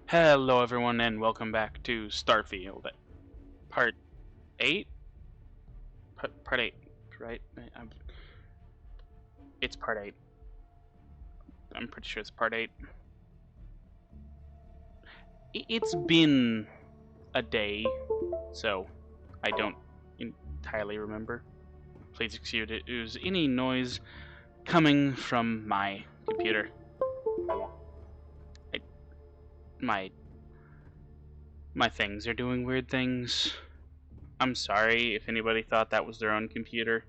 Hello everyone and welcome back to Starfield Part 8? Part 8, right? It's Part 8. I'm pretty sure it's Part 8. It's been a day, so I don't entirely remember. Please excuse any noise coming from my computer. My things are doing weird things. I'm sorry if anybody thought that was their own computer.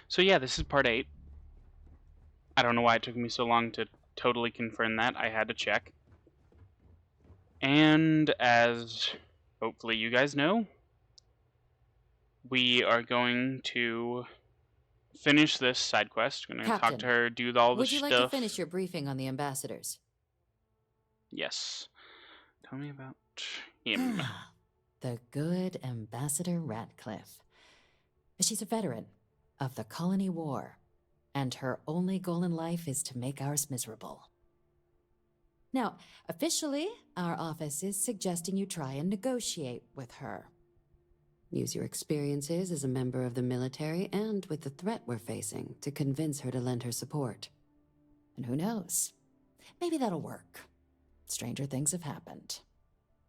So yeah, this is Part 8. I don't know why it took me so long to totally confirm that. I had to check. And as hopefully you guys know, we are going to finish this side quest. We're going to talk to Captain, her, do all the would you like to stuff. finish your briefing on the ambassadors? Yes. Tell me about him. The good Ambassador Ratcliffe. She's a veteran of the Colony War, and her only goal in life is to make ours miserable. Now, officially, our office is suggesting you try and negotiate with her. Use your experiences as a member of the military and with the threat we're facing to convince her to lend her support. And who knows? Maybe that'll work. Stranger things have happened.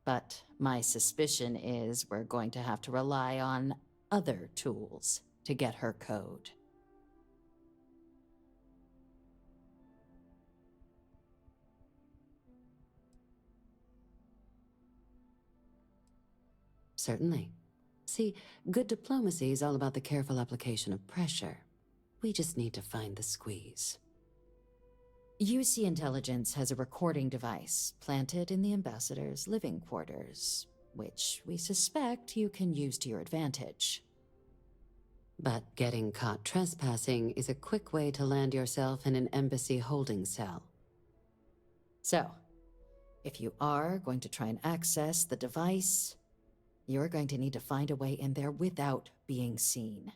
But my suspicion is we're going to have to rely on other tools to get her code. Certainly. See, good diplomacy is all about the careful application of pressure. We just need to find the squeeze. UC Intelligence has a recording device planted in the ambassador's living quarters, which we suspect you can use to your advantage. But getting caught trespassing is a quick way to land yourself in an embassy holding cell. So, if you are going to try and access the device, you're going to need to find a way in there without being seen.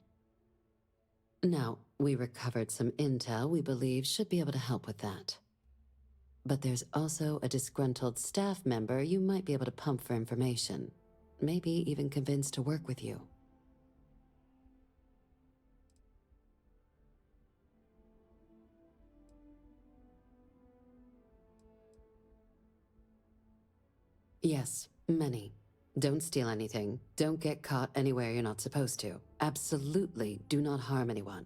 Now, we recovered some intel we believe should be able to help with that. But there's also a disgruntled staff member you might be able to pump for information. Maybe even convince to work with you. Yes, many. Don't steal anything. Don't get caught anywhere you're not supposed to. Absolutely do not harm anyone.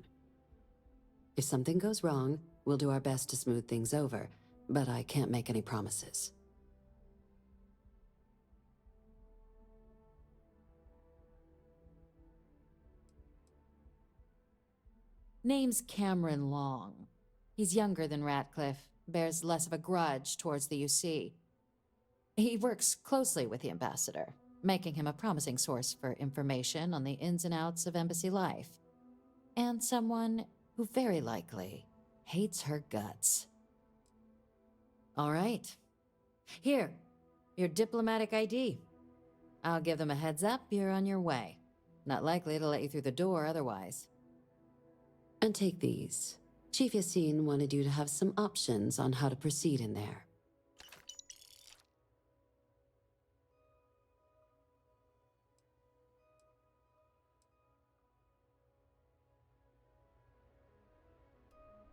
If something goes wrong, we'll do our best to smooth things over, but I can't make any promises. Name's Cameron Long. He's younger than Ratcliffe, bears less of a grudge towards the UC. He works closely with the ambassador, making him a promising source for information on the ins and outs of embassy life. And someone who very likely hates her guts. All right. Here, your diplomatic ID. I'll give them a heads up you're on your way. Not likely to let you through the door otherwise. And take these. Chief Yassine wanted you to have some options on how to proceed in there.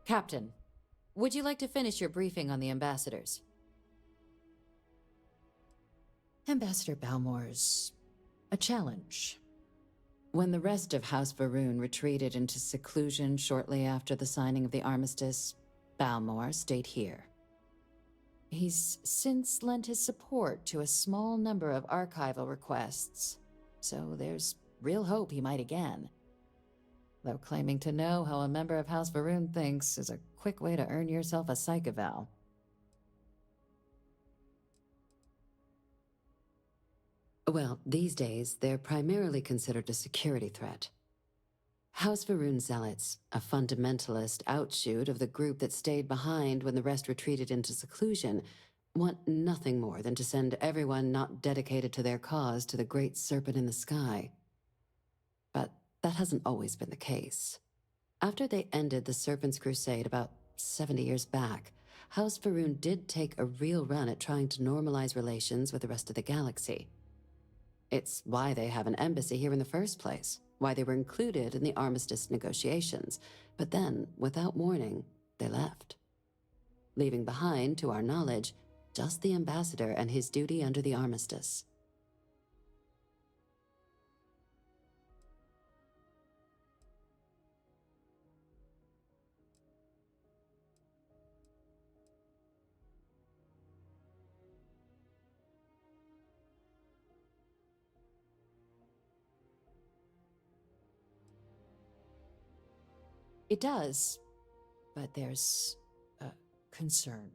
Captain, would you like to finish your briefing on the ambassadors? Ambassador Balmore's a challenge. When the rest of House Varun retreated into seclusion shortly after the signing of the armistice, Balmore stayed here. He's since lent his support to a small number of archival requests, so there's real hope he might again. Though claiming to know how a member of House Varun thinks is a quick way to earn yourself a psych eval. Well, these days, they're primarily considered a security threat. House Varun Zealots, a fundamentalist outshoot of the group that stayed behind when the rest retreated into seclusion, want nothing more than to send everyone not dedicated to their cause to the great serpent in the sky. But that hasn't always been the case. After they ended the Serpent's Crusade about 70 years back, House Faroon did take a real run at trying to normalize relations with the rest of the galaxy. It's why they have an embassy here in the first place, why they were included in the armistice negotiations. But then, without warning, they left, leaving behind, to our knowledge, just the ambassador and his duty under the armistice. It does, but there's a concern.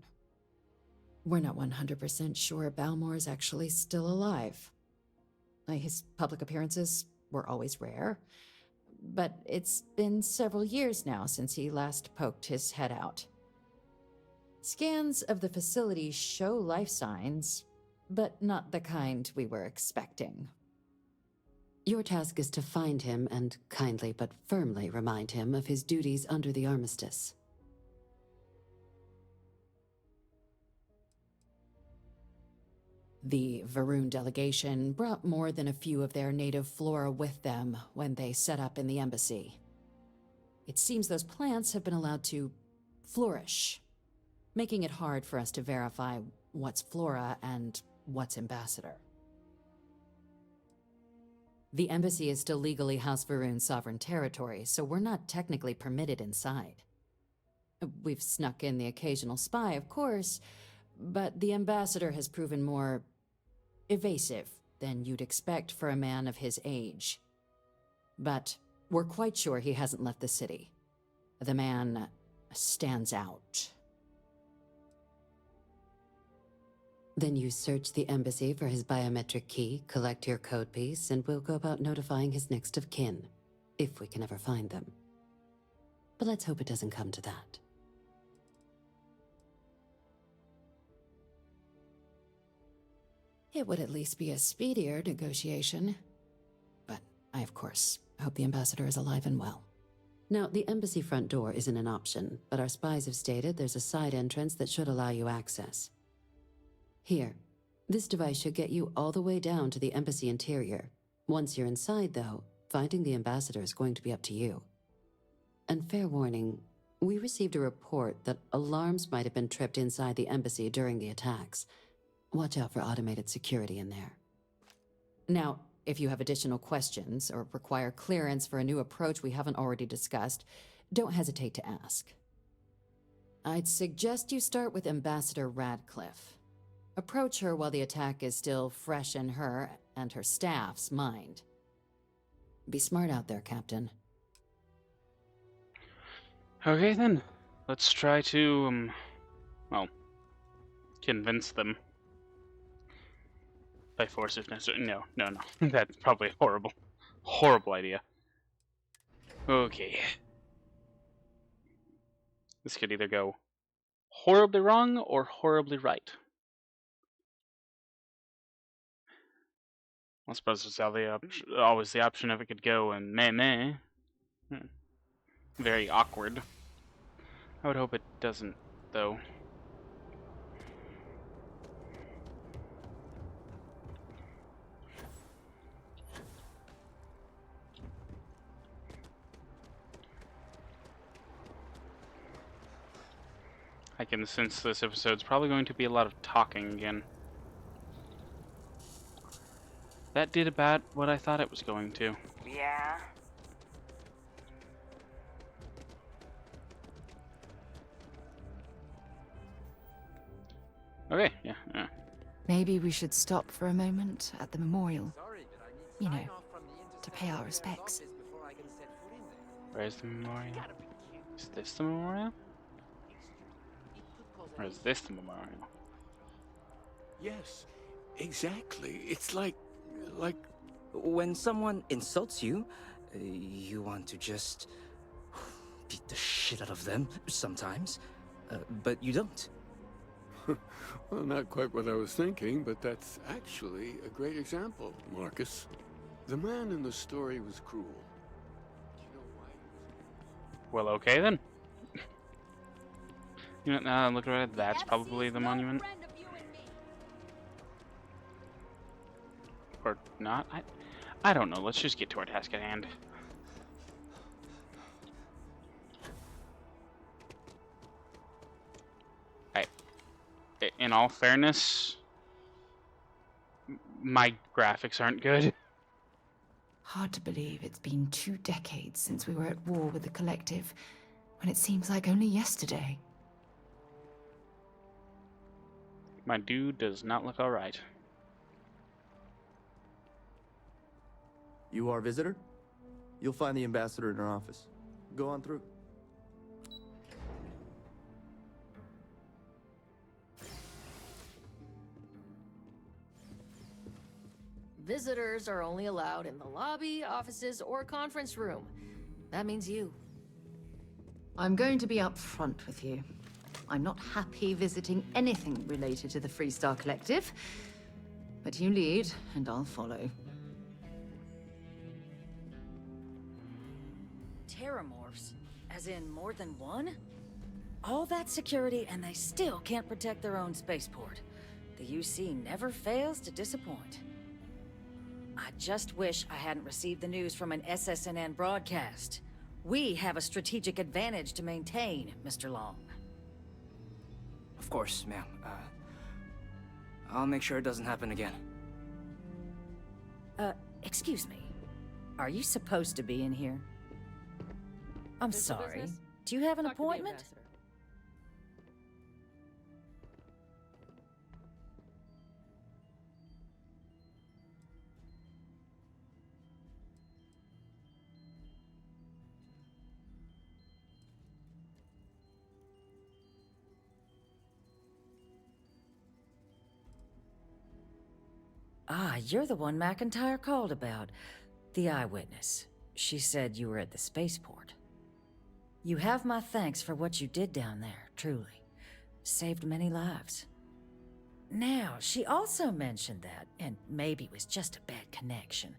We're not 100% sure Balmor is actually still alive. His public appearances were always rare, but it's been several years now since he last poked his head out. Scans of the facility show life signs, but not the kind we were expecting. Your task is to find him and kindly but firmly remind him of his duties under the armistice. The Varun delegation brought more than a few of their native flora with them when they set up in the embassy. It seems those plants have been allowed to flourish, making it hard for us to verify what's flora and what's ambassador. The embassy is still legally House Varun's sovereign territory, so we're not technically permitted inside. We've snuck in the occasional spy, of course, but the ambassador has proven more evasive than you'd expect for a man of his age. But we're quite sure he hasn't left the city. The man stands out. Then you search the embassy for his biometric key, collect your code piece, and we'll go about notifying his next of kin, if we can ever find them. But let's hope it doesn't come to that. It would at least be a speedier negotiation. But I, of course, hope the ambassador is alive and well. Now, the embassy front door isn't an option, but our spies have stated there's a side entrance that should allow you access. Here, this device should get you all the way down to the embassy interior. Once you're inside, though, finding the ambassador is going to be up to you. And fair warning, we received a report that alarms might have been tripped inside the embassy during the attacks. Watch out for automated security in there. Now, if you have additional questions or require clearance for a new approach we haven't already discussed, don't hesitate to ask. I'd suggest you start with Ambassador Radcliffe. Approach her while the attack is still fresh in her and her staff's mind. Be smart out there, Captain. Okay then, let's try to, well, convince them. By force if necessary. No. That's probably a horrible idea. Okay. This could either go horribly wrong or horribly right. I suppose there's always the option of it could go and meh. Very awkward. I would hope it doesn't, though. I can sense this episode's probably going to be a lot of talking again. That did about what I thought it was going to. Yeah. Okay, yeah. Maybe we should stop for a moment at the memorial. You know, to pay our respects. Where's the memorial? Is this the memorial? Or is this the memorial? Yes, exactly. It's like... When someone insults you, you want to just beat the shit out of them sometimes, but you don't. Well, not quite what I was thinking, but that's actually a great example, Marcus. The man in the story was cruel. Do you know why? Well, okay then. You know, now look at it, that's probably the monument. Or not. I don't know. Let's just get to our task at hand. In all fairness, my graphics aren't good. Hard to believe it's been 2 decades since we were at war with the Collective, when it seems like only yesterday. My dude does not look alright. You our visitor? You'll find the ambassador in her office. Go on through. Visitors are only allowed in the lobby, offices, or conference room. That means you. I'm going to be upfront with you. I'm not happy visiting anything related to the Freestar Collective. But you lead, and I'll follow. Terramorphs? As in more than one? All that security and they still can't protect their own spaceport. The UC never fails to disappoint. I just wish I hadn't received the news from an SSNN broadcast. We have a strategic advantage to maintain, Mr. Long. Of course, ma'am. I'll make sure it doesn't happen again. Excuse me. Are you supposed to be in here? I'm sorry. Do you have an appointment? Ah, you're the one McIntyre called about. The eyewitness. She said you were at the spaceport. You have my thanks for what you did down there, truly. Saved many lives. Now, she also mentioned that, and maybe it was just a bad connection,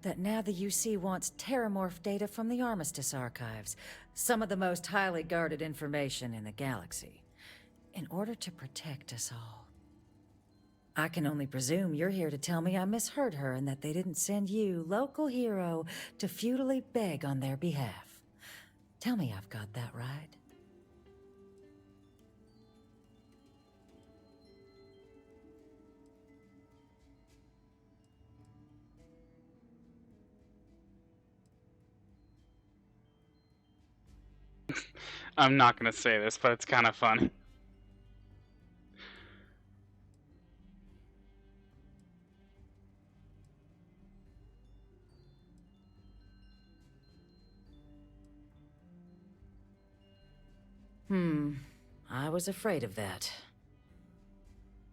that now the UC wants Terramorph data from the Armistice archives, some of the most highly guarded information in the galaxy, in order to protect us all. I can only presume you're here to tell me I misheard her and that they didn't send you, local hero, to futilely beg on their behalf. Tell me I've got that right. I'm not gonna say this, but it's kind of fun. I was afraid of that.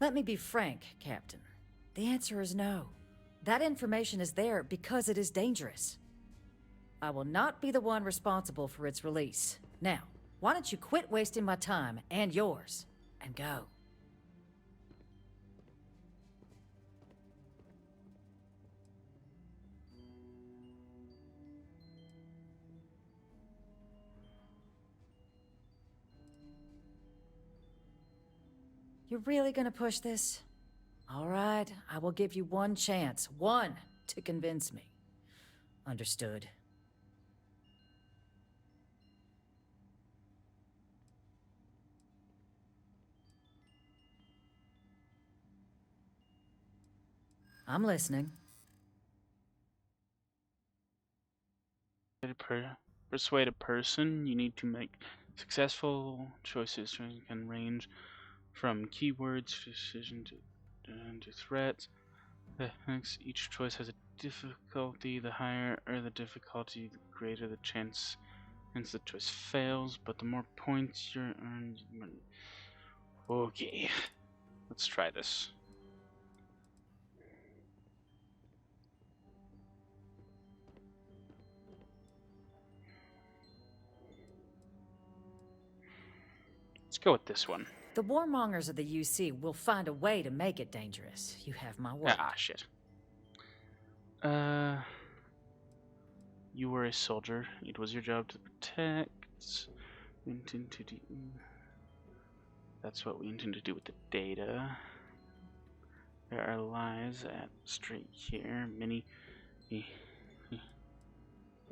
Let me be frank, Captain. The answer is no. That information is there because it is dangerous. I will not be the one responsible for its release. Now, why don't you quit wasting my time and yours, and go? You're really gonna push this? All right, I will give you one chance. One to convince me. Understood. I'm listening. Persuade a person, you need to make successful choices to can range from keywords to decision to threats. Each choice has a difficulty. The higher the difficulty, the greater the chance hence the choice fails, but the more points you're earned. Okay, let's try this. Let's go with this one. The warmongers of the UC will find a way to make it dangerous. You have my word. Ah, shit. You were a soldier. It was your job to protect. That's what we intend to do with the data. There are lies at stake here.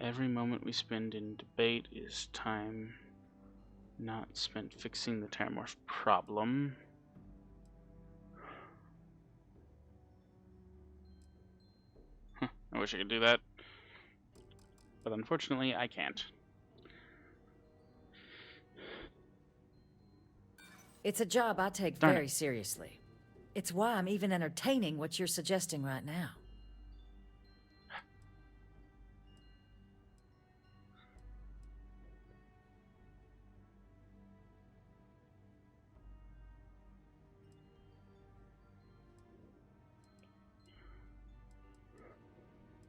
Every moment we spend in debate is time not spent fixing the Terramorph problem. I wish I could do that, but unfortunately I can't. It's a job I take Darn very it. seriously. It's why I'm even entertaining what you're suggesting right now.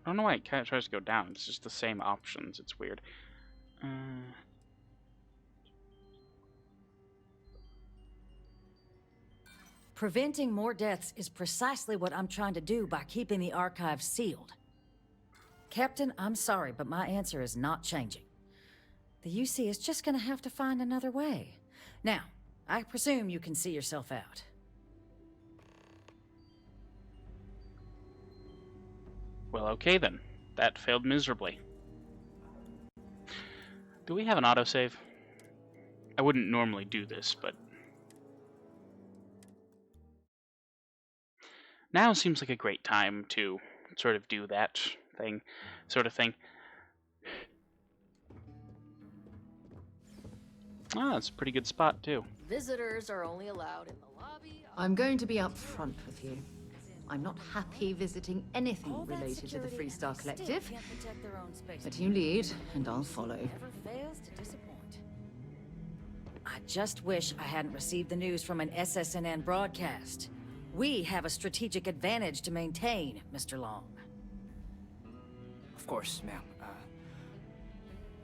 I don't know why it kind of tries to go down. It's just the same options. It's weird. Preventing more deaths is precisely what I'm trying to do by keeping the archives sealed. Captain, I'm sorry, but my answer is not changing. The UC is just gonna have to find another way. Now, I presume you can see yourself out. Well, okay then. That failed miserably. Do we have an autosave? I wouldn't normally do this, but now seems like a great time to sort of do that sort of thing. Ah, it's a pretty good spot too. Visitors are only allowed in the lobby. I'm going to be upfront with you. I'm not happy visiting anything All that related to the security, Freestar and they still Collective. can't protect their own space. But you lead, and I'll follow. Never fails to disappoint. I just wish I hadn't received the news from an SSNN broadcast. We have a strategic advantage to maintain, Mr. Long. Of course, ma'am.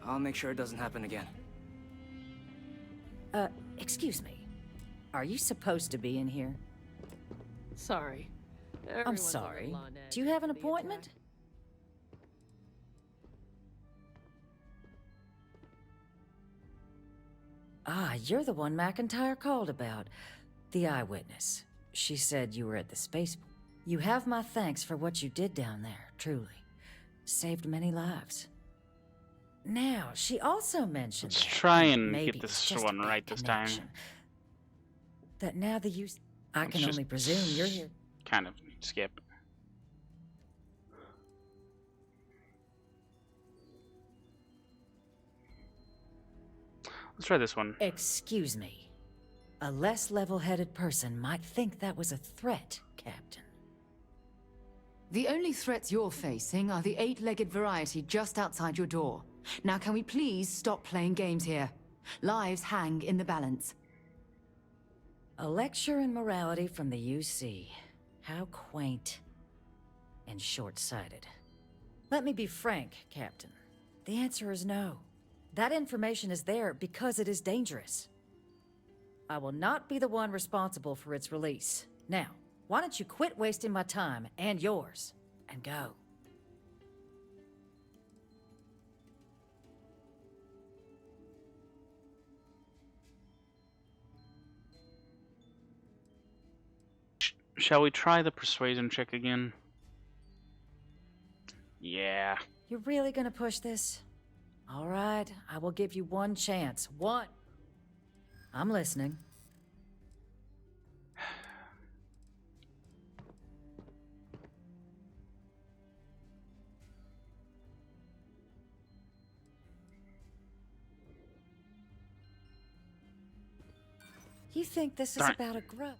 I'll make sure it doesn't happen again. Excuse me. Are you supposed to be in here? Sorry. I'm Everyone's a sorry. little on edge Do you have an after the appointment? attack. Ah, you're the one McIntyre called about. The eyewitness. She said you were at the spaceport. You have my thanks for what you did down there, truly. Saved many lives. Now, she also mentioned Let's that, try and maybe get it's this just a one bad right this time. connection, that now the use... I Let's can just only presume you're here. Kind of skip. Let's try this one. Excuse me. A less level-headed person might think that was a threat, Captain. The only threats you're facing are the eight-legged variety just outside your door. Now can we please stop playing games here? Lives hang in the balance. A lecture in morality from the UC. How quaint and short-sighted. Let me be frank, Captain. The answer is no. That information is there because it is dangerous. I will not be the one responsible for its release. Now, why don't you quit wasting my time and yours, and go? Shall we try the persuasion check again? Yeah. You're really gonna push this? All right, I will give you one chance. One. I'm listening. You think this is Darn. about a grub?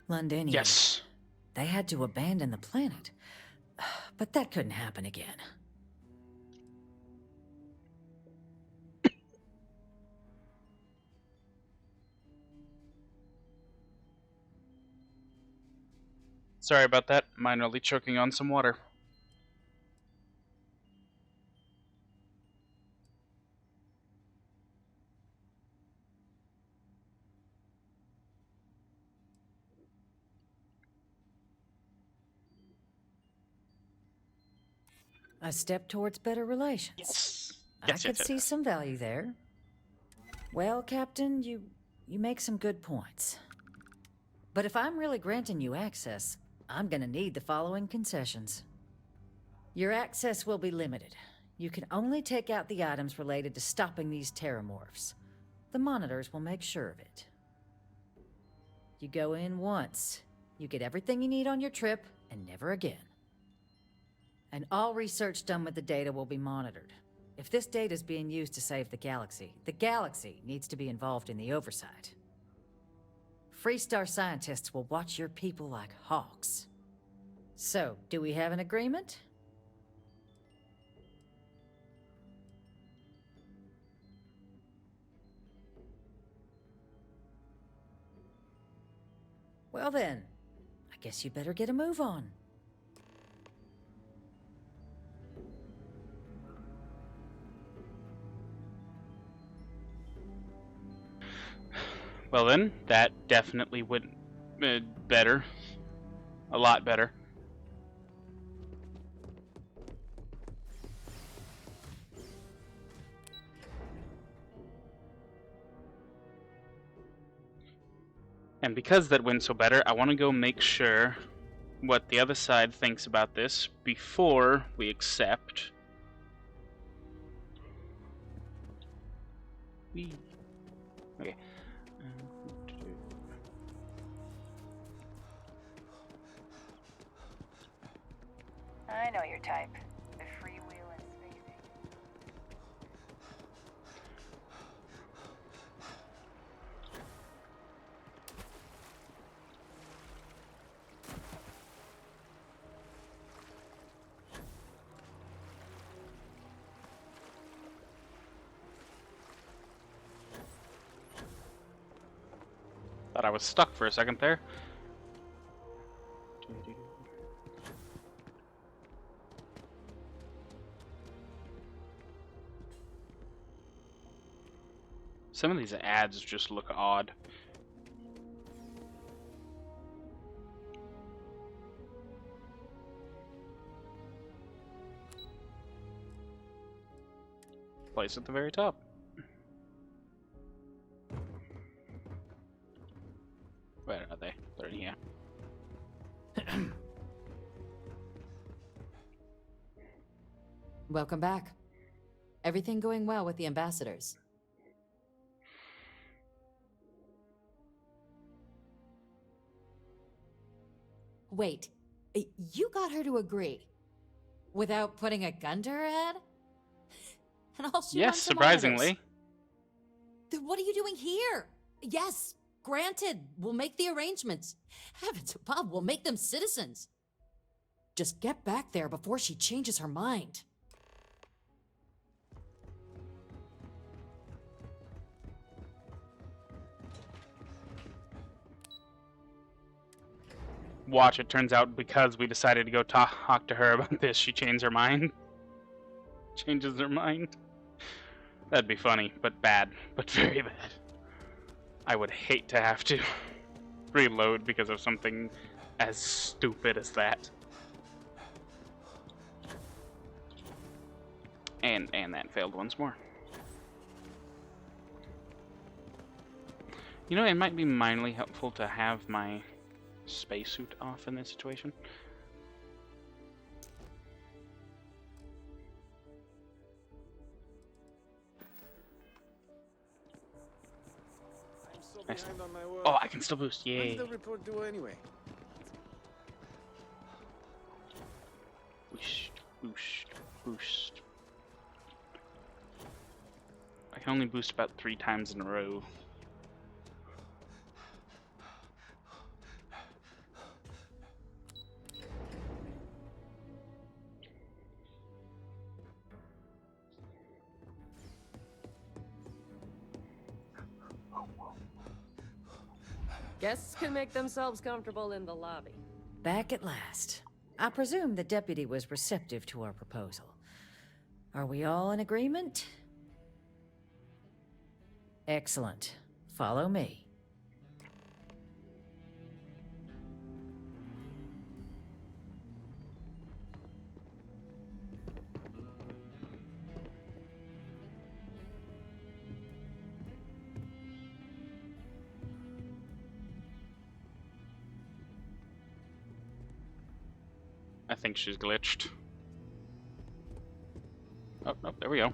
Londonians. Yes. They had to abandon the planet. But that couldn't happen again. Sorry about that. Minorly choking on some water. A step towards better relations. Yes. I Yes, could yes, see yes. some value there. Well, Captain, you make some good points. But if I'm really granting you access, I'm gonna need the following concessions. Your access will be limited. You can only take out the items related to stopping these terramorphs. The monitors will make sure of it. You go in once. You get everything you need on your trip, and never again. And all research done with the data will be monitored. If this data is being used to save the galaxy needs to be involved in the oversight. Freestar scientists will watch your people like hawks. So, do we have an agreement? Well then, I guess you better get a move on. Well then, that definitely went better. A lot better. And because that went so better, I want to go make sure what the other side thinks about this before we accept. Okay. I know your type. The freewheeling spacing. Thought I was stuck for a second there. Some of these ads just look odd. Place at the very top. Where are they? They're in here. Welcome back. Everything going well with the ambassadors? Wait, you got her to agree? Without putting a gun to her head? And all she Yes, wants are surprisingly. monitors. Then what are you doing here? Yes, granted, we'll make the arrangements. Heavens above, we'll make them citizens. Just get back there before she changes her mind. Watch, it turns out because we decided to go talk to her about this, she changed her mind. Changes her mind. That'd be funny, but bad. But very bad. I would hate to have to reload because of something as stupid as that. And that failed once more. You know, it might be mildly helpful to have my spacesuit off in this situation. I'm so Nice. behind on my work. Oh, I can still boost. When's Yay. the report due anyway? Boost, boost, boost. I can only boost about 3 times in a row. Guests can make themselves comfortable in the lobby. Back at last. I presume the deputy was receptive to our proposal. Are we all in agreement? Excellent. Follow me. think she's glitched. Oh, no, there we go.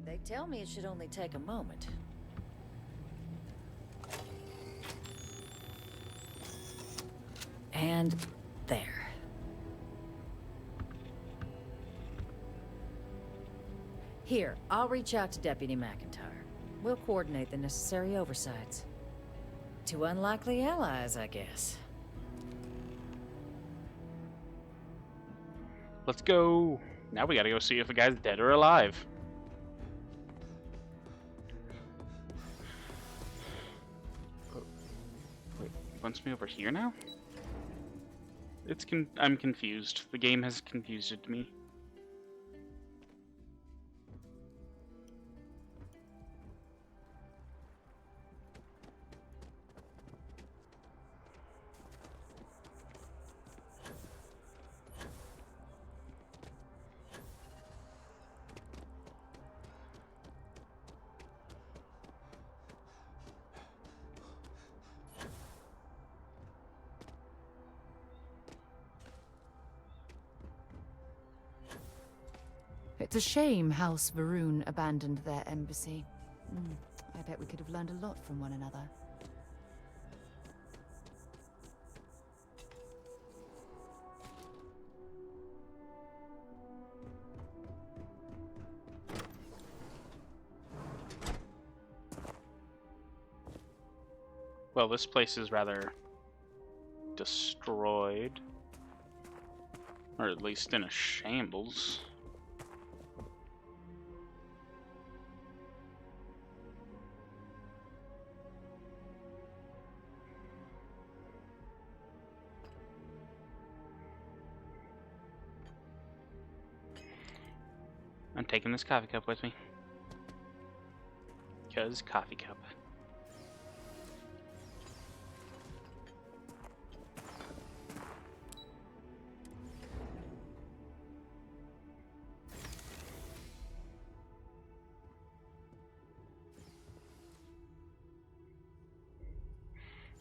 They tell me it should only take a moment. And there. Here, I'll reach out to Deputy McIntyre. We'll coordinate the necessary oversights. Two unlikely allies, I guess. Let's go. Now we gotta go see if the guy's dead or alive. Oh, wait, he wants me over here now? I'm confused. The game has confused me. It's a shame House Varun abandoned their embassy. I bet we could have learned a lot from one another. Well, this place is rather destroyed. Or at least in a shambles. I'm taking this coffee cup with me. Because coffee cup.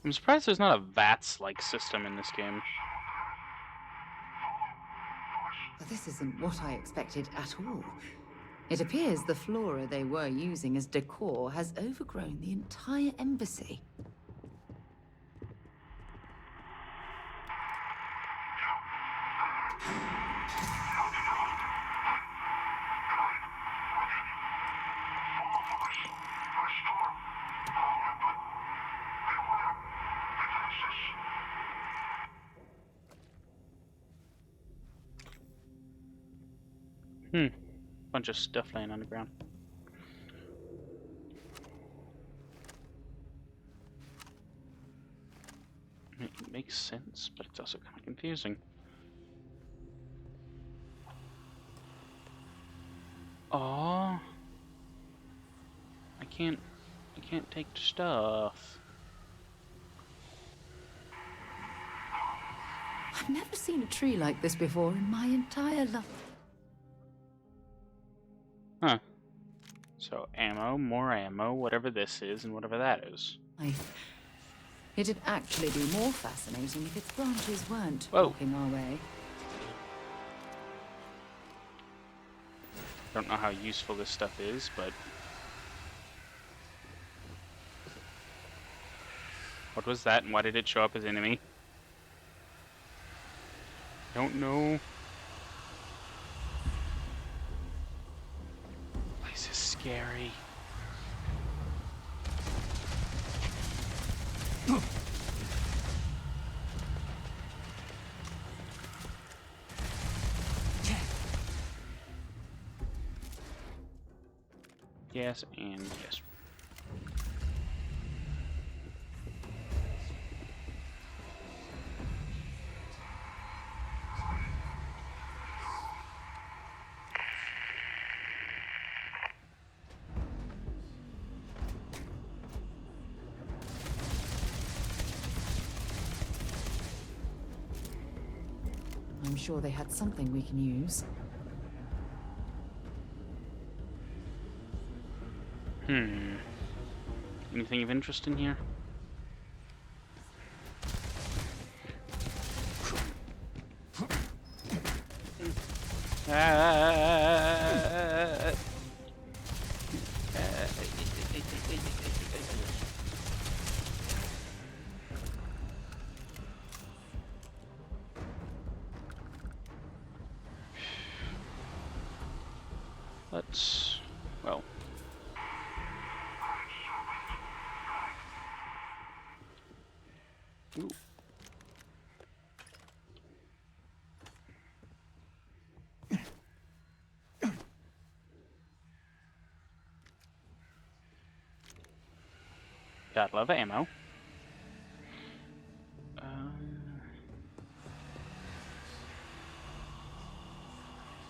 I'm surprised there's not a VATS-like system in this game. But this isn't what I expected at all. It appears the flora they were using as decor has overgrown the entire embassy. Bunch of stuff laying on the ground. It makes sense, but it's also kind of confusing. Oh, I can't take stuff. I've never seen a tree like this before in my entire life. Huh. So ammo, more ammo, whatever this is, and whatever that is. It'd actually be more fascinating if its branches weren't Whoa. blocking our way. Don't know how useful this stuff is, but... What was that, and why did it show up as enemy? Don't know. This is scary. Yes, and yes. I'm sure they had something we can use. Anything of interest in here? Let's, well. Ooh. Gotta love ammo.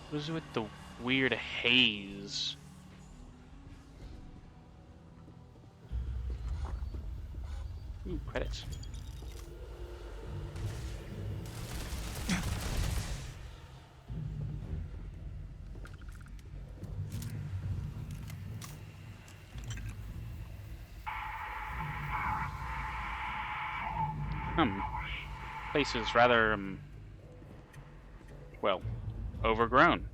What is it with the weird haze? Ooh, credits. Place is rather, well, overgrown.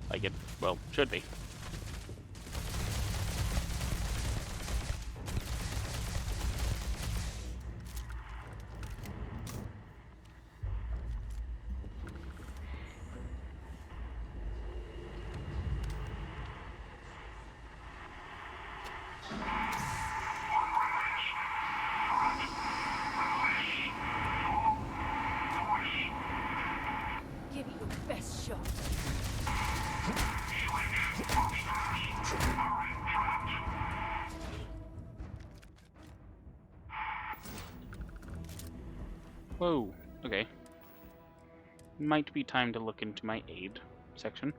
Like it, well, should be. Give it your best shot. Whoa, okay. Might be time to look into my aid section.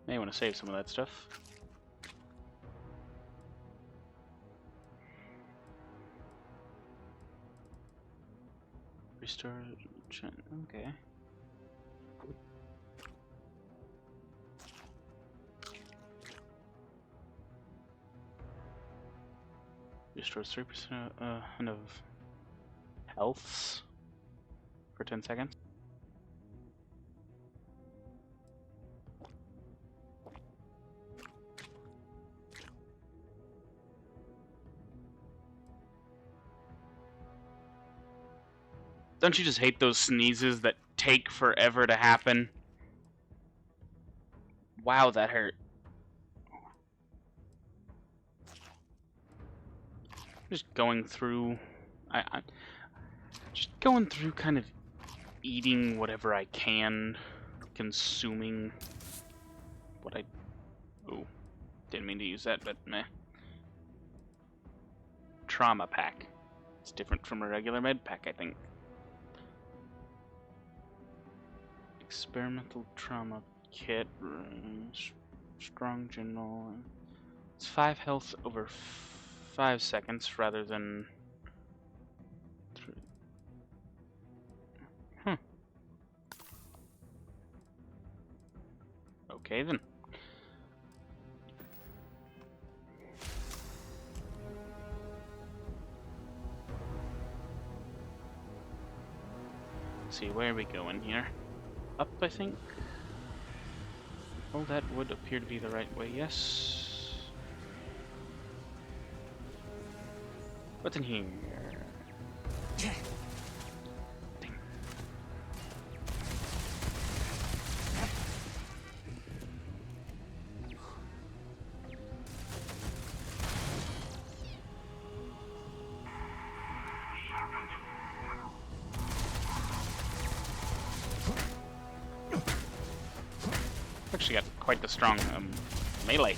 May want to save some of that stuff. Restore. Okay. Restores 3% of healths for 10 seconds. Don't you just hate those sneezes that take forever to happen? Wow, that hurt. Just going through... just going through kind of eating whatever I can, consuming what I... Ooh, didn't mean to use that, but meh. Trauma pack. It's different from a regular med pack, I think. Experimental trauma kit. Strong general. It's 5 health over 5 seconds rather than... 3. Okay then. Let's see, where are we going here? Up, I think? Well, that would appear to be the right way, yes. What's in here? Ding. Actually got quite the strong melee.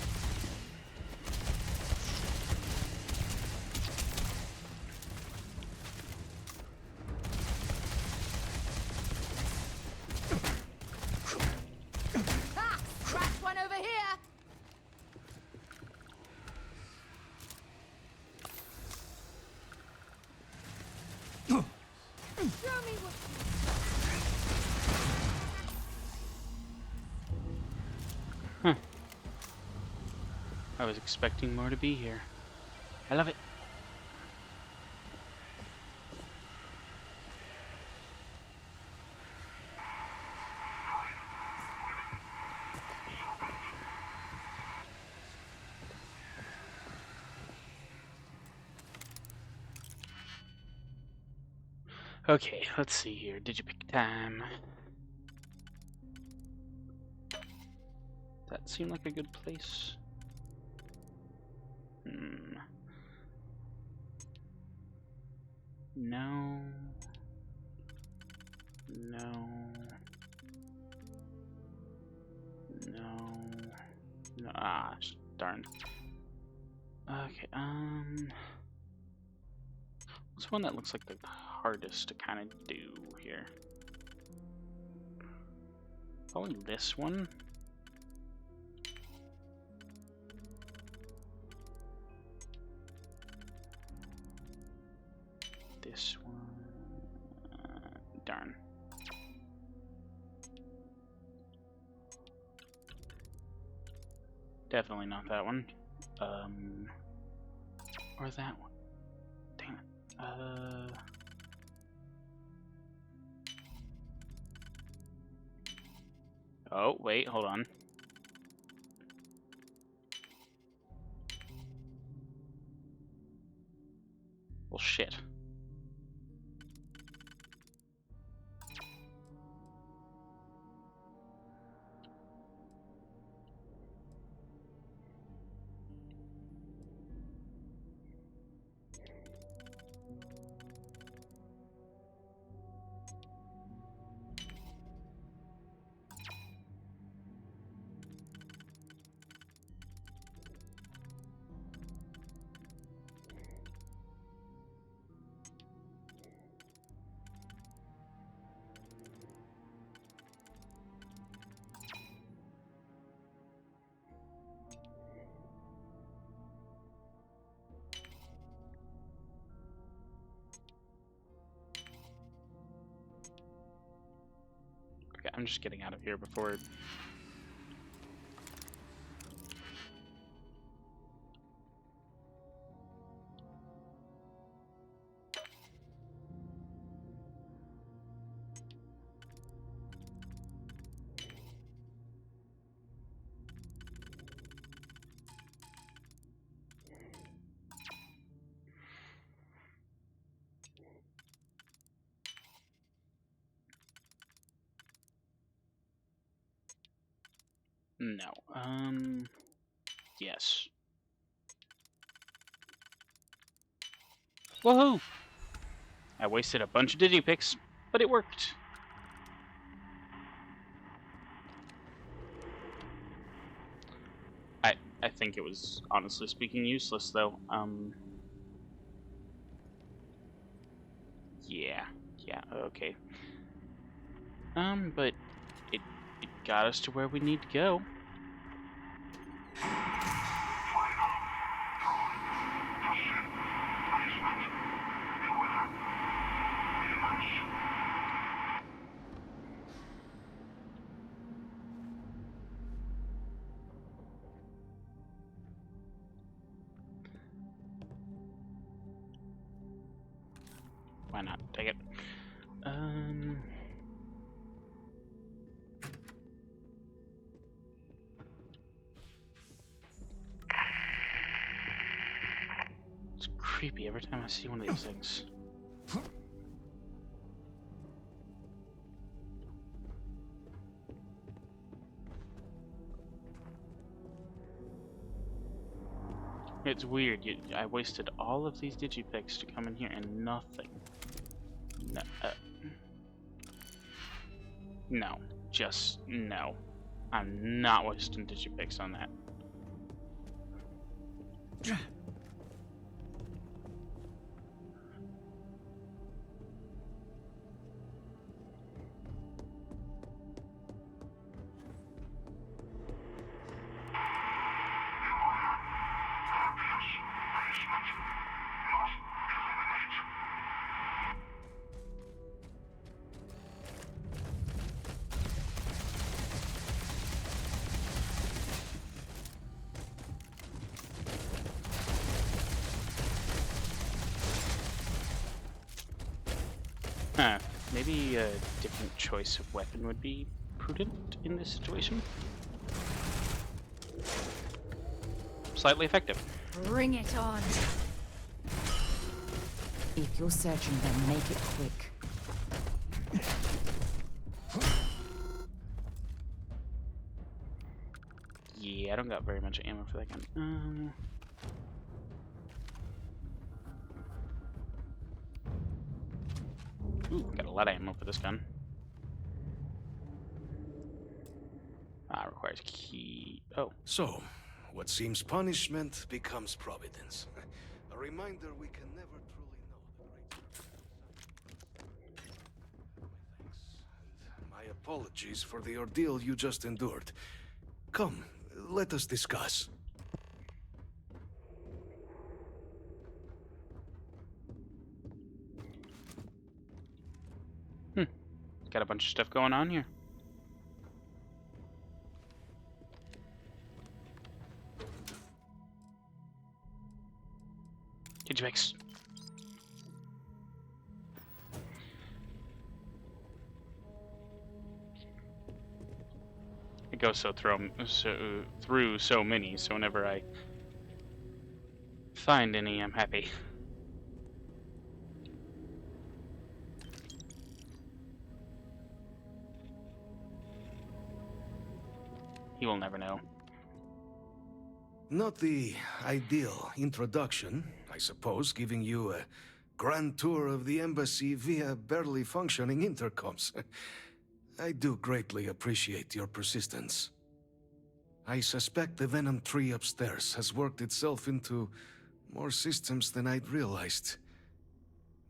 I was expecting more to be here. I love it. Okay, let's see here. Digipick time. That seemed like a good place. No. No. No. No. Ah, darn. Okay, what's one that looks like the hardest to kind of do here? Probably this one. This one. Darn. Definitely not that one. Or that one. Damn it. Oh, wait, hold on. Well, shit. Okay, I'm just getting out of here before... No. Yes. Woohoo! I wasted a bunch of digipicks, but it worked. I think it was, honestly speaking, useless, though. Yeah. Yeah, okay. But it got us to where we need to go. Why not? Take it. It's creepy every time I see one of these things. It's weird. I wasted all of these digipicks to come in here and nothing. No. No. Just no. I'm not wasting digipicks on that. Huh. Maybe a different choice of weapon would be prudent in this situation. Slightly effective. Bring it on. If you're searching them, make it quick. Yeah, I don't got very much ammo for that gun. Ooh, got a lot of ammo for this gun. Requires key. Oh, So, what seems punishment becomes providence. A reminder we can never truly know the great. My thanks, and my apologies for the ordeal you just endured. Come, let us discuss. got a bunch of stuff going on here. Hitchbacks. It goes through so many, so whenever I find any, I'm happy. He will never know. Not the ideal introduction, I suppose, giving you a grand tour of the embassy via barely functioning intercoms. I do greatly appreciate your persistence. I suspect the Venom tree upstairs has worked itself into more systems than I'd realized.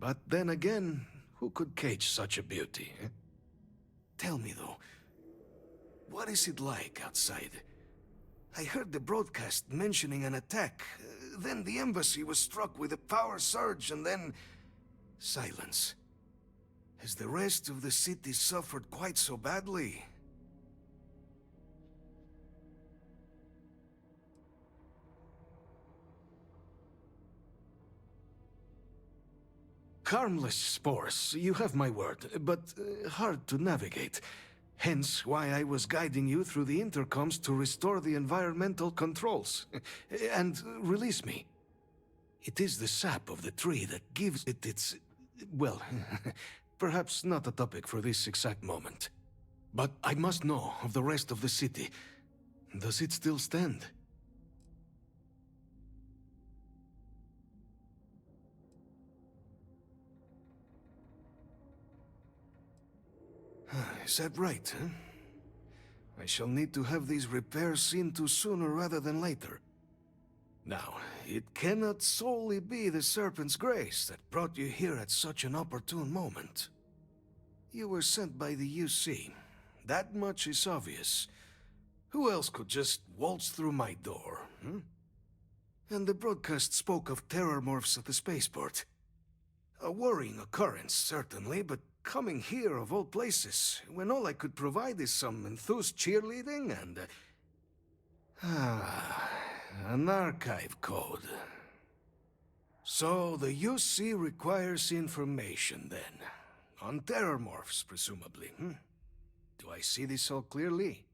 But then again, who could cage such a beauty? Eh? Tell me though, what is it like outside? I heard the broadcast mentioning an attack. Then the embassy was struck with a power surge and then... silence. Has the rest of the city suffered quite so badly? Harmless spores, you have my word, but hard to navigate. Hence why I was guiding you through the intercoms to restore the environmental controls. And release me. It is the sap of the tree that gives it its... well, perhaps not a topic for this exact moment. But I must know of the rest of the city. Does it still stand? Is that right, huh? I shall need to have these repairs seen to sooner rather than later. Now, it cannot solely be the Serpent's grace that brought you here at such an opportune moment. You were sent by the UC. That much is obvious. Who else could just waltz through my door, hmm? And the broadcast spoke of terror morphs at the spaceport. A worrying occurrence, certainly, but coming here of all places, when all I could provide is some enthused cheerleading and... an archive code. So the UC requires information, then. On terror morphs, presumably, hmm? Do I see this all clearly?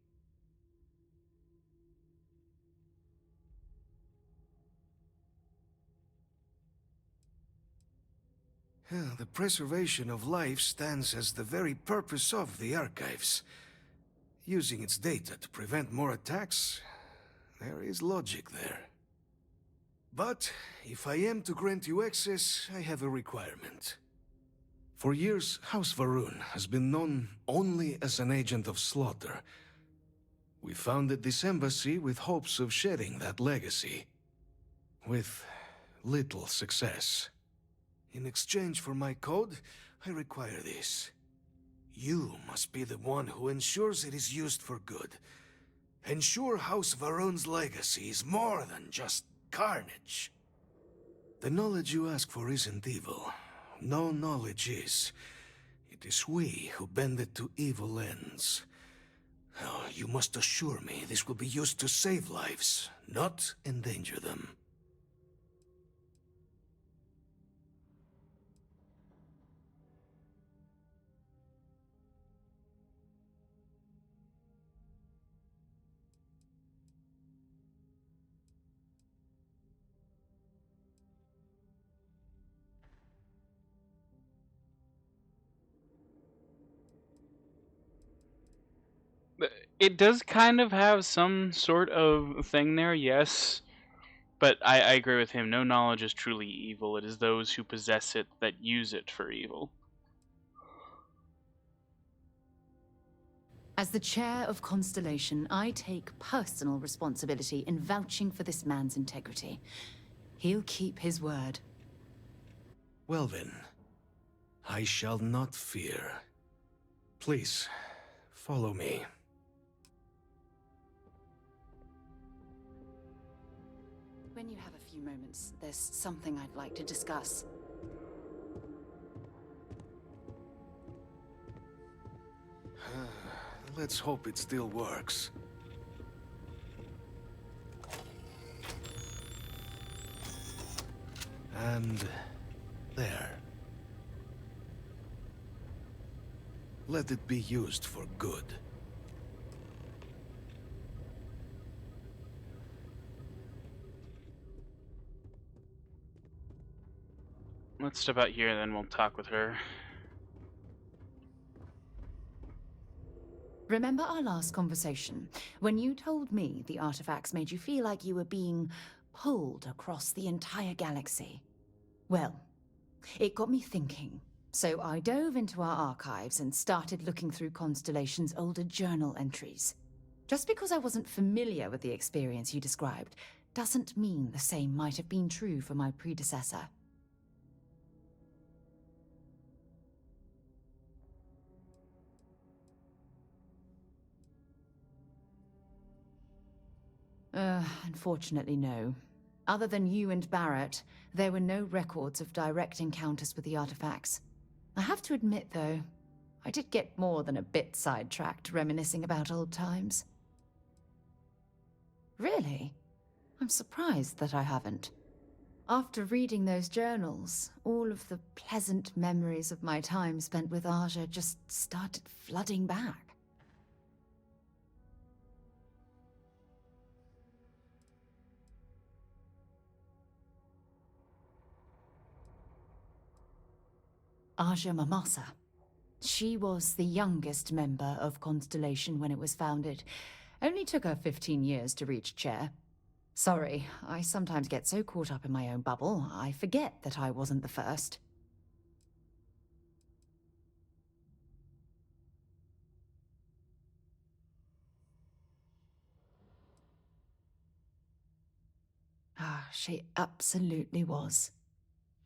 The preservation of life stands as the very purpose of the archives. Using its data to prevent more attacks, there is logic there. But if I am to grant you access, I have a requirement. For years, House Varun has been known only as an agent of slaughter. We founded this embassy with hopes of shedding that legacy. With little success. In exchange for my code, I require this. You must be the one who ensures it is used for good. Ensure House Varun's legacy is more than just carnage. The knowledge you ask for isn't evil. No knowledge is. It is we who bend it to evil ends. Oh, you must assure me this will be used to save lives, not endanger them. It does kind of have some sort of thing there, yes. But I agree with him. No knowledge is truly evil. It is those who possess it that use it for evil. As the chair of Constellation, I take personal responsibility in vouching for this man's integrity. He'll keep his word. Well then, I shall not fear. Please, follow me. When you have a few moments, there's something I'd like to discuss. Let's hope it still works. And there. Let it be used for good. Let's step out here, then we'll talk with her. Remember our last conversation, when you told me the artifacts made you feel like you were being pulled across the entire galaxy? Well, it got me thinking. So I dove into our archives and started looking through Constellation's older journal entries. Just because I wasn't familiar with the experience you described, doesn't mean the same might have been true for my predecessor. Unfortunately, no. Other than you and Barrett, there were no records of direct encounters with the artifacts. I have to admit, though, I did get more than a bit sidetracked reminiscing about old times. Really? I'm surprised that I haven't. After reading those journals, all of the pleasant memories of my time spent with Aja just started flooding back. Aja Mamasa. She was the youngest member of Constellation when it was founded. Only took her 15 years to reach chair. Sorry, I sometimes get so caught up in my own bubble, I forget that I wasn't the first. Ah, she absolutely was.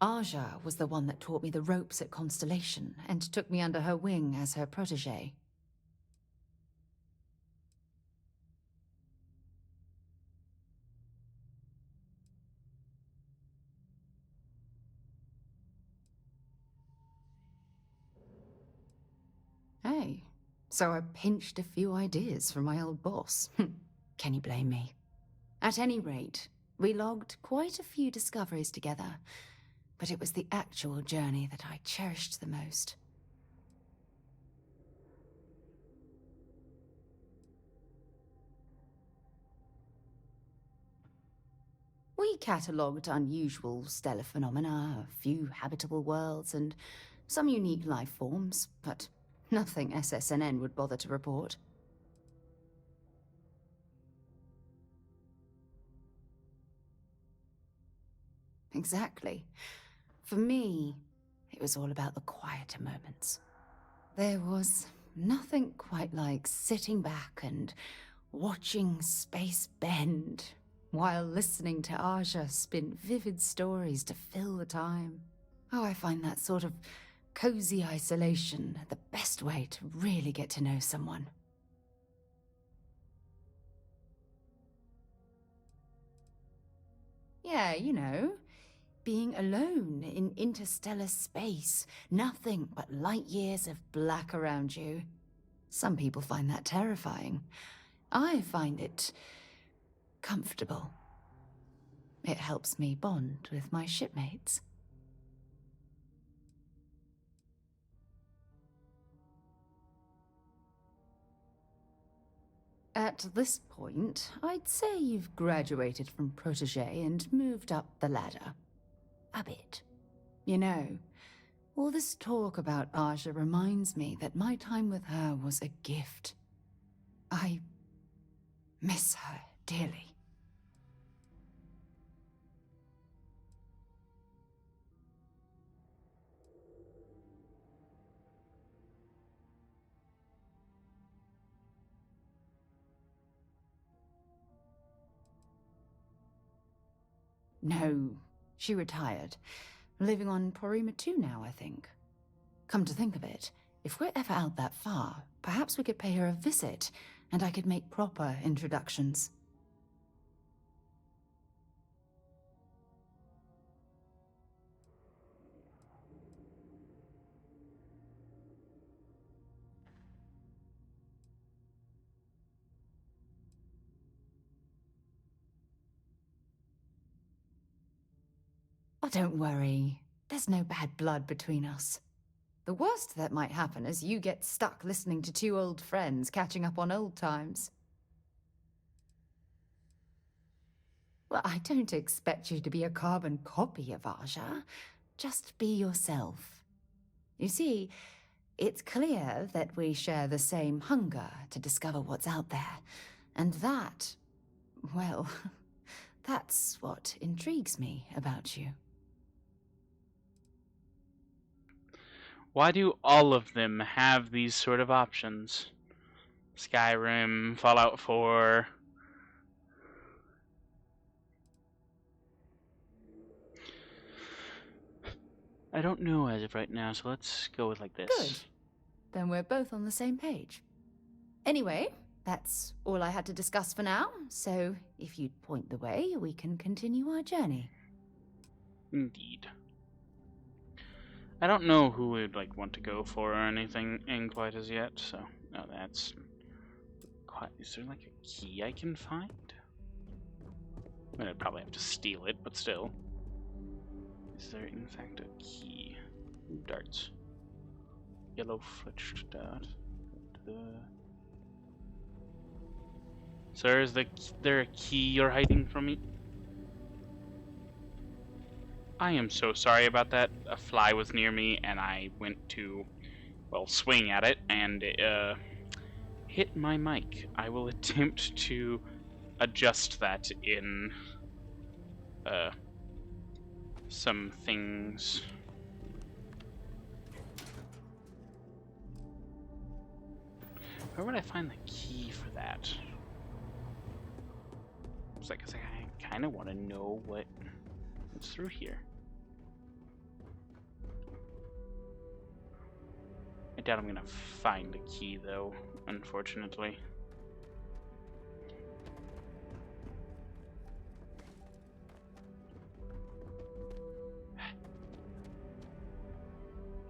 Aja was the one that taught me the ropes at Constellation and took me under her wing as her protege. Hey, so I pinched a few ideas from my old boss. Can you blame me? At any rate, we logged quite a few discoveries together, but it was the actual journey that I cherished the most. We catalogued unusual stellar phenomena, a few habitable worlds, and some unique life forms, but nothing SSNN would bother to report. Exactly. For me, it was all about the quieter moments. There was nothing quite like sitting back and watching space bend while listening to Aja spin vivid stories to fill the time. Oh, I find that sort of cozy isolation the best way to really get to know someone. Yeah, you know, being alone in interstellar space, nothing but light years of black around you. Some people find that terrifying. I find it comfortable. It helps me bond with my shipmates. At this point, I'd say you've graduated from protege and moved up the ladder. A bit. You know, all this talk about Aja reminds me that my time with her was a gift. I miss her dearly. No, she retired. Living on Porima 2 now, I think. Come to think of it, if we're ever out that far, perhaps we could pay her a visit, and I could make proper introductions. Oh, don't worry. There's no bad blood between us. The worst that might happen is you get stuck listening to two old friends catching up on old times. Well, I don't expect you to be a carbon copy of Aja. Just be yourself. You see, it's clear that we share the same hunger to discover what's out there. And that, well, that's what intrigues me about you. Why do all of them have these sort of options? Skyrim, Fallout 4. I don't know as of right now, so let's go with like this. Good. Then we're both on the same page. Anyway, that's all I had to discuss for now, so if you'd point the way, we can continue our journey. Indeed. I don't know who would like want to go for or anything in quite as yet, so no, that's quite. Is there like a key I can find? I mean, I'd probably have to steal it, but still. Is there in fact a key? Ooh, darts. Yellow fletched dart. Sir, is there a key you're hiding from me? I am so sorry about that. A fly was near me, and I went to, well, swing at it, and it hit my mic. I will attempt to adjust that in some things. Where would I find the key for that? It's like, I kind of want to know what's through here. I doubt I'm gonna find the key though, unfortunately.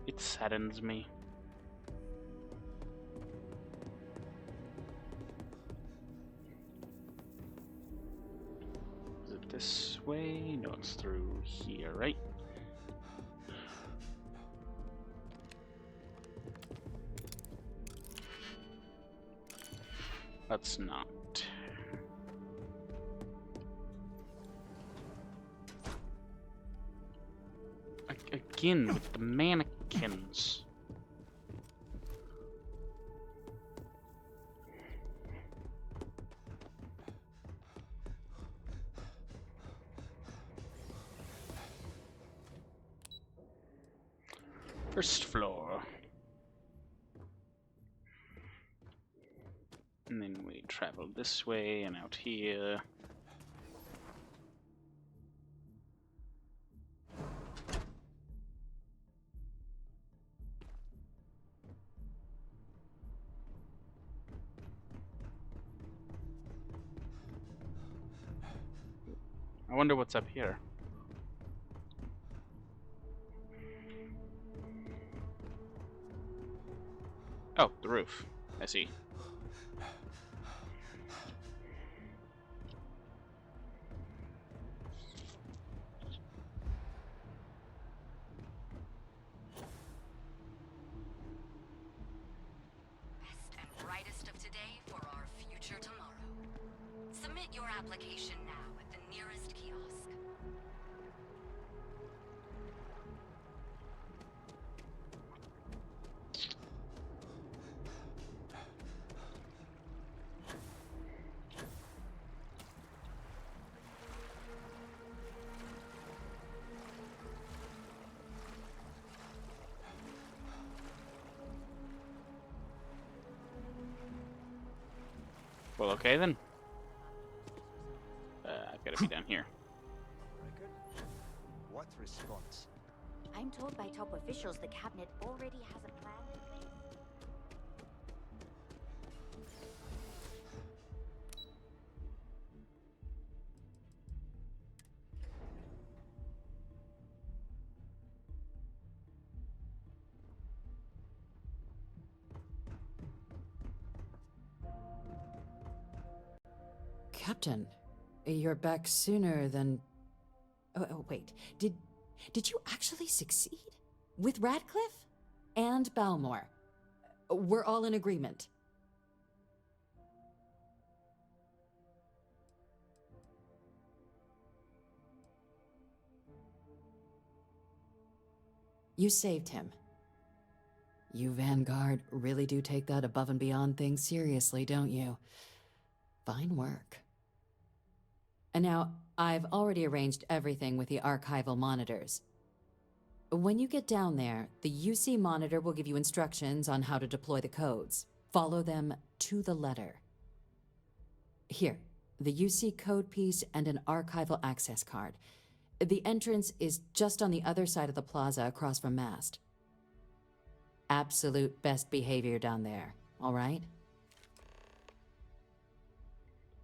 It saddens me. Is it this way? No, it's through here, right? Let's not. Again with the mannequins. First floor. And then we travel this way and out here. I wonder what's up here. Oh, the roof. I see. Best and brightest of today for our future tomorrow. Submit your application now at the nearest kiosk. Well, okay then. I've got to be down here. Record? What response? I'm told by top officials the cabinet already has a plan in place. Captain, you're back sooner than... Oh, wait. Did you actually succeed? With Radcliffe? And Balmore? We're all in agreement. You saved him. You Vanguard really do take that above and beyond thing seriously, don't you? Fine work. And now, I've already arranged everything with the archival monitors. When you get down there, the UC monitor will give you instructions on how to deploy the codes. Follow them to the letter. Here, the UC code piece and an archival access card. The entrance is just on the other side of the plaza across from Mast. Absolute best behavior down there, all right?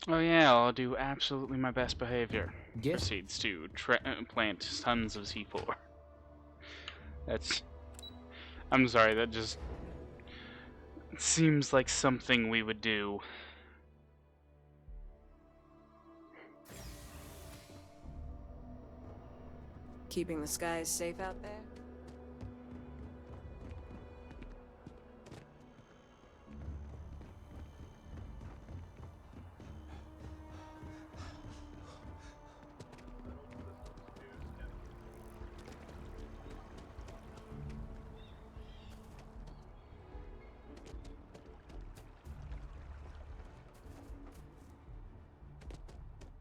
Oh yeah, I'll do absolutely my best behavior. Proceeds to plant tons of C4. That's... I'm sorry, that just... seems like something we would do. Keeping the skies safe out there?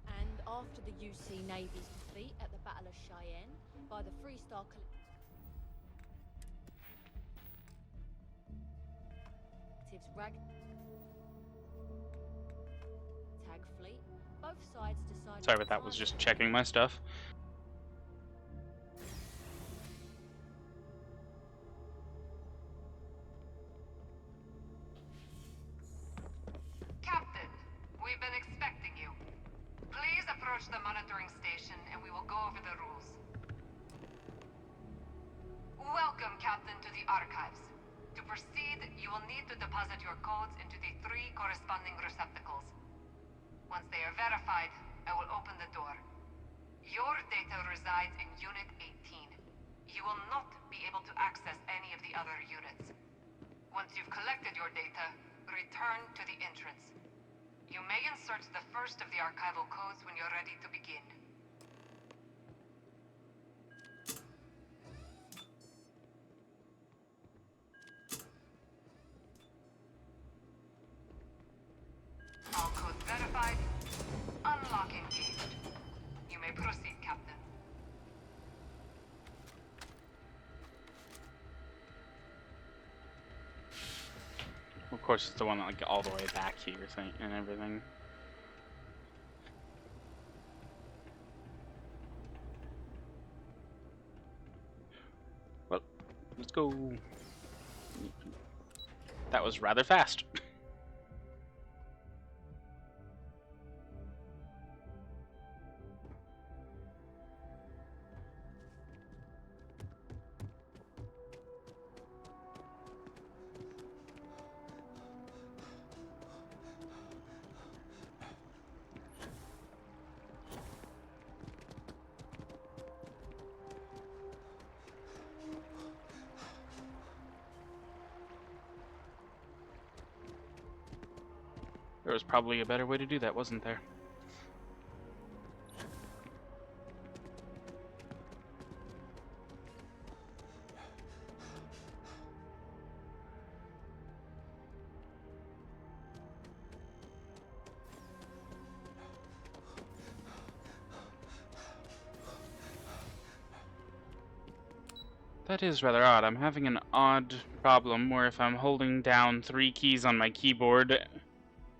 And after the UC Navy's defeat at the Battle of Cheyenne by the Freestar Collective's Tag Fleet, both sides decided... Sorry, but that was just checking my stuff. Captain, we've been expecting you. Please approach the monitoring station and we will go over the rules. Welcome, Captain, to the archives. To proceed, you will need to deposit your codes into the 3 corresponding receptacles. Once they are verified, I will open the door. Your data resides in Unit 18. You will not be able to access any of the other units. Once you've collected your data, return to the entrance. You may insert the first of the archival codes when you're ready to begin. All codes verified. Unlock engaged. You may proceed, Captain. Of course, it's the one like all the way back here and everything. Well, let's go. That was rather fast. There was probably a better way to do that, wasn't there? That is rather odd. I'm having an odd problem where if I'm holding down 3 keys on my keyboard,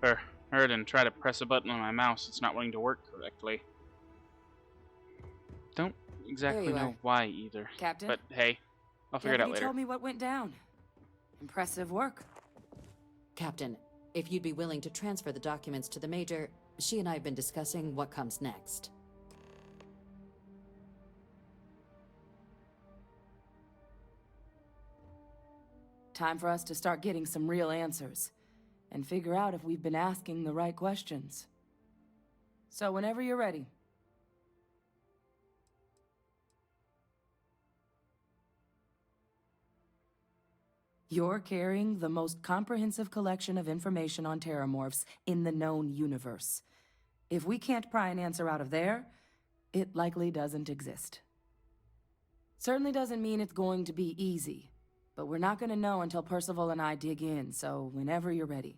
or heard and try to press a button on my mouse, it's not wanting to work correctly. Don't exactly know why either. Captain? But hey, I'll figure it out Deputy later. told me what went down. Impressive work. Captain, if you'd be willing to transfer the documents to the Major, she and I have been discussing what comes next. Time for us to start getting some real answers, and figure out if we've been asking the right questions. So whenever you're ready. You're carrying the most comprehensive collection of information on terramorphs in the known universe. If we can't pry an answer out of there, it likely doesn't exist. Certainly doesn't mean it's going to be easy, but we're not going to know until Percival and I dig in, so whenever you're ready.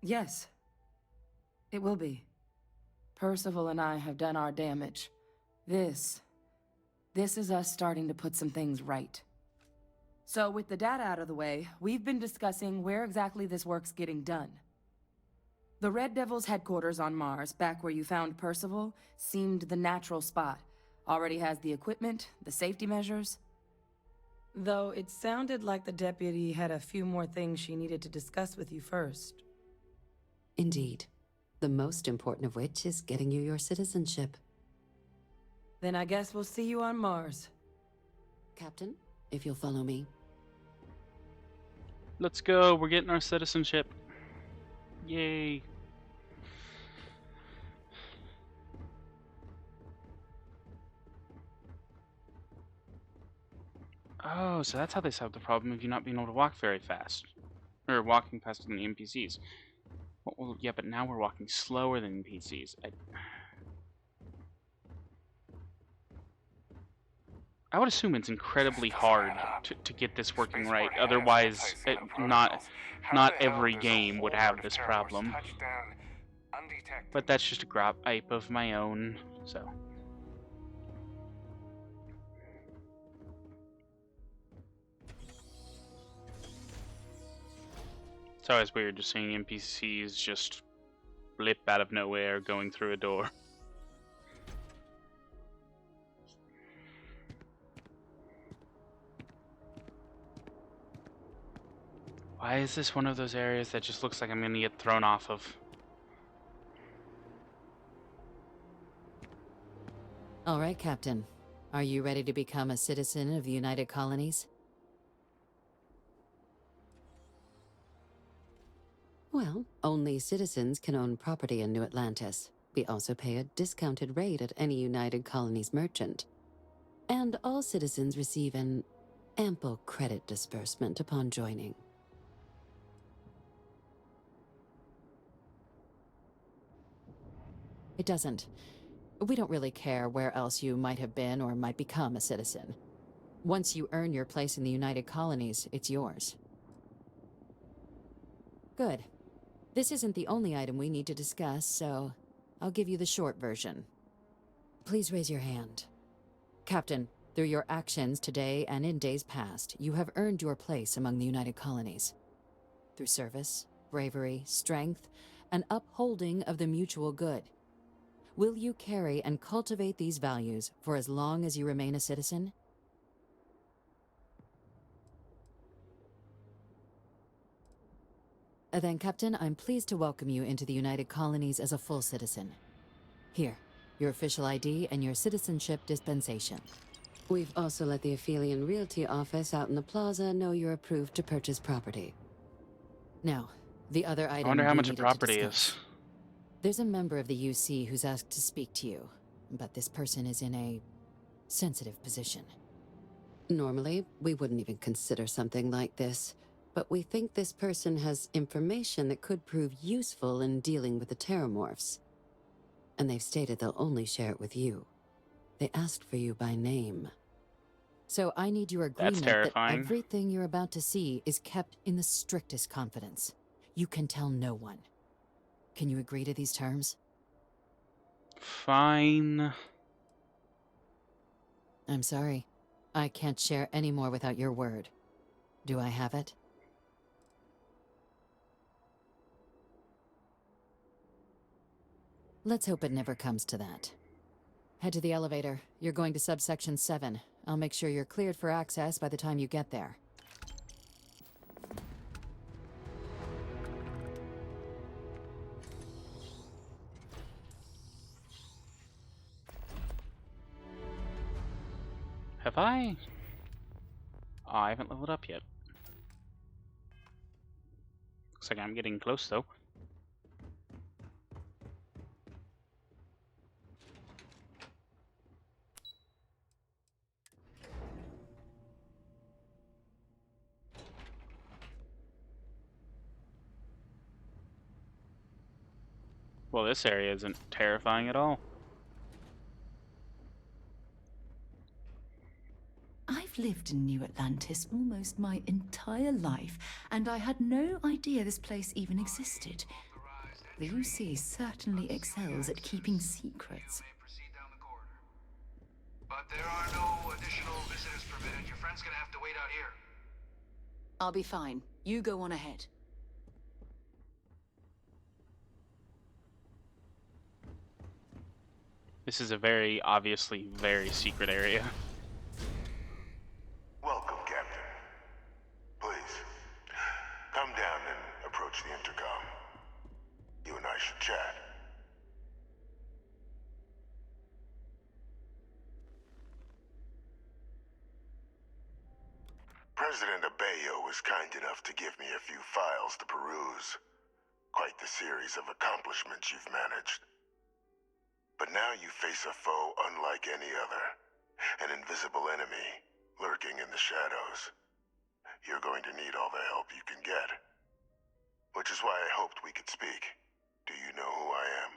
Yes. It will be. Percival and I have done our damage. This is us starting to put some things right. So with the data out of the way, we've been discussing where exactly this work's getting done. The Red Devil's headquarters on Mars, back where you found Percival, seemed the natural spot. Already has the equipment, the safety measures. Though it sounded like the deputy had a few more things she needed to discuss with you first. Indeed. The most important of which is getting you your citizenship. Then I guess we'll see you on Mars. Captain, if you'll follow me. Let's go, we're getting our citizenship. Yay. Oh, so that's how they solved the problem of you not being able to walk very fast. Or walking faster than the NPCs. Well, yeah, but now we're walking slower than NPCs. I would assume it's incredibly hard to get this working right. Otherwise, not every game would have this problem. But that's just a gripe of my own, so. It's always weird just seeing NPCs just blip out of nowhere going through a door. Why is this one of those areas that just looks like I'm gonna get thrown off of? All right, Captain. Are you ready to become a citizen of the United Colonies? Well, only citizens can own property in New Atlantis. We also pay a discounted rate at any United Colonies merchant. And all citizens receive an ample credit disbursement upon joining. It doesn't. We don't really care where else you might have been or might become a citizen. Once you earn your place in the United Colonies, it's yours. Good. This isn't the only item we need to discuss, so I'll give you the short version. Please raise your hand. Captain, through your actions today and in days past, you have earned your place among the United Colonies. Through service, bravery, strength, and upholding of the mutual good. Will you carry and cultivate these values for as long as you remain a citizen? Then, Captain, I'm pleased to welcome you into the United Colonies as a full citizen. Here, your official ID and your citizenship dispensation. We've also let the Aphelion Realty office out in the plaza know you're approved to purchase property. Now, the other item I wonder how we much a needed to property discuss. is. There's a member of the UC who's asked to speak to you, but this person is in a sensitive position. Normally, we wouldn't even consider something like this, but we think this person has information that could prove useful in dealing with the Terramorphs. And they've stated they'll only share it with you. They asked for you by name. So I need your agreement that everything you're about to see is kept in the strictest confidence. You can tell no one. Can you agree to these terms? Fine. I'm sorry. I can't share any more without your word. Do I have it? Let's hope it never comes to that. Head to the elevator. You're going to subsection 7. I'll make sure you're cleared for access by the time you get there. Have I? Oh, I haven't leveled up yet. Looks like I'm getting close, though. Well, this area isn't terrifying at all. I've lived in New Atlantis almost my entire life, and I had no idea this place even existed. The UC certainly excels at keeping secrets. But there are no additional visitors permitted. Your friend's gonna have to wait out here. I'll be fine. You go on ahead. This is a very obviously very secret area. Welcome, Captain. Please, come down and approach the intercom. You and I should chat. President Abeyo was kind enough to give me a few files to peruse. Quite the series of accomplishments you've managed. But now you face a foe unlike any other. An invisible enemy, lurking in the shadows. You're going to need all the help you can get. Which is why I hoped we could speak. Do you know who I am?